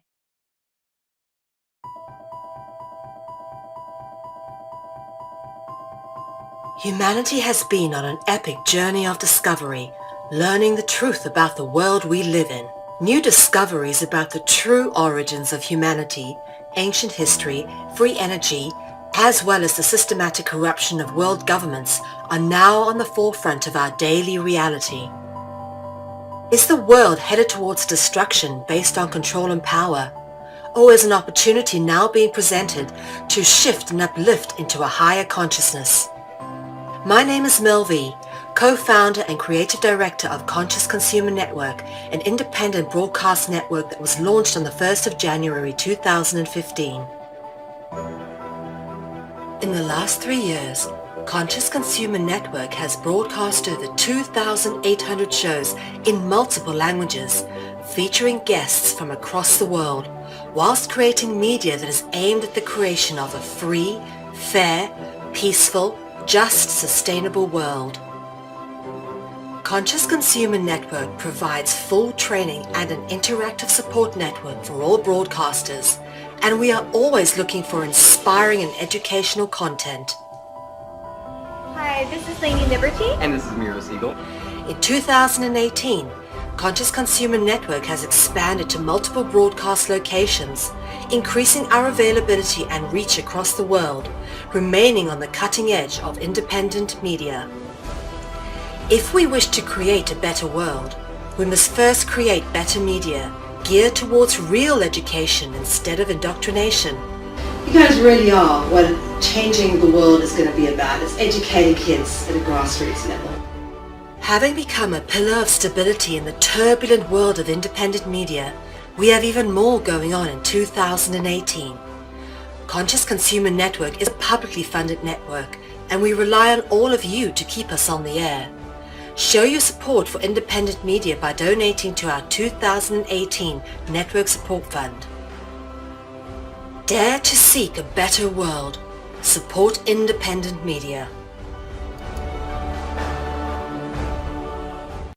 Speaker 2: Humanity has been on an epic journey of discovery, learning the truth about the world we live in. New discoveries about the true origins of humanity, ancient history, free energy, as well as the systematic corruption of world governments are now on the forefront of our daily reality. Is the world headed towards destruction based on control and power? Or is an opportunity now being presented to shift and uplift into a higher consciousness? My name is Mel V, co-founder and creative director of Conscious Consumer Network, an independent broadcast network that was launched on the 1st of January 2015. In the last 3 years, Conscious Consumer Network has broadcast over 2,800 shows in multiple languages, featuring guests from across the world, whilst creating media that is aimed at the creation of a free, fair, peaceful, just, sustainable world. Conscious Consumer Network provides full training and an interactive support network for all broadcasters, and we are always looking for inspiring and educational content.
Speaker 3: Hi, this is Lainey Liberty.
Speaker 4: And this is Miro Siegel.
Speaker 2: In 2018, Conscious Consumer Network has expanded to multiple broadcast locations, increasing our availability and reach across the world, remaining on the cutting edge of independent media. If we wish to create a better world, we must first create better media, geared towards real education instead of indoctrination.
Speaker 5: You guys really are what changing the world is going to be about. It's educating kids at a grassroots level.
Speaker 2: Having become a pillar of stability in the turbulent world of independent media, we have even more going on in 2018. Conscious Consumer Network is a publicly funded network, and we rely on all of you to keep us on the air. Show your support for independent media by donating to our 2018 Network Support Fund. Dare to seek a better world. Support independent media.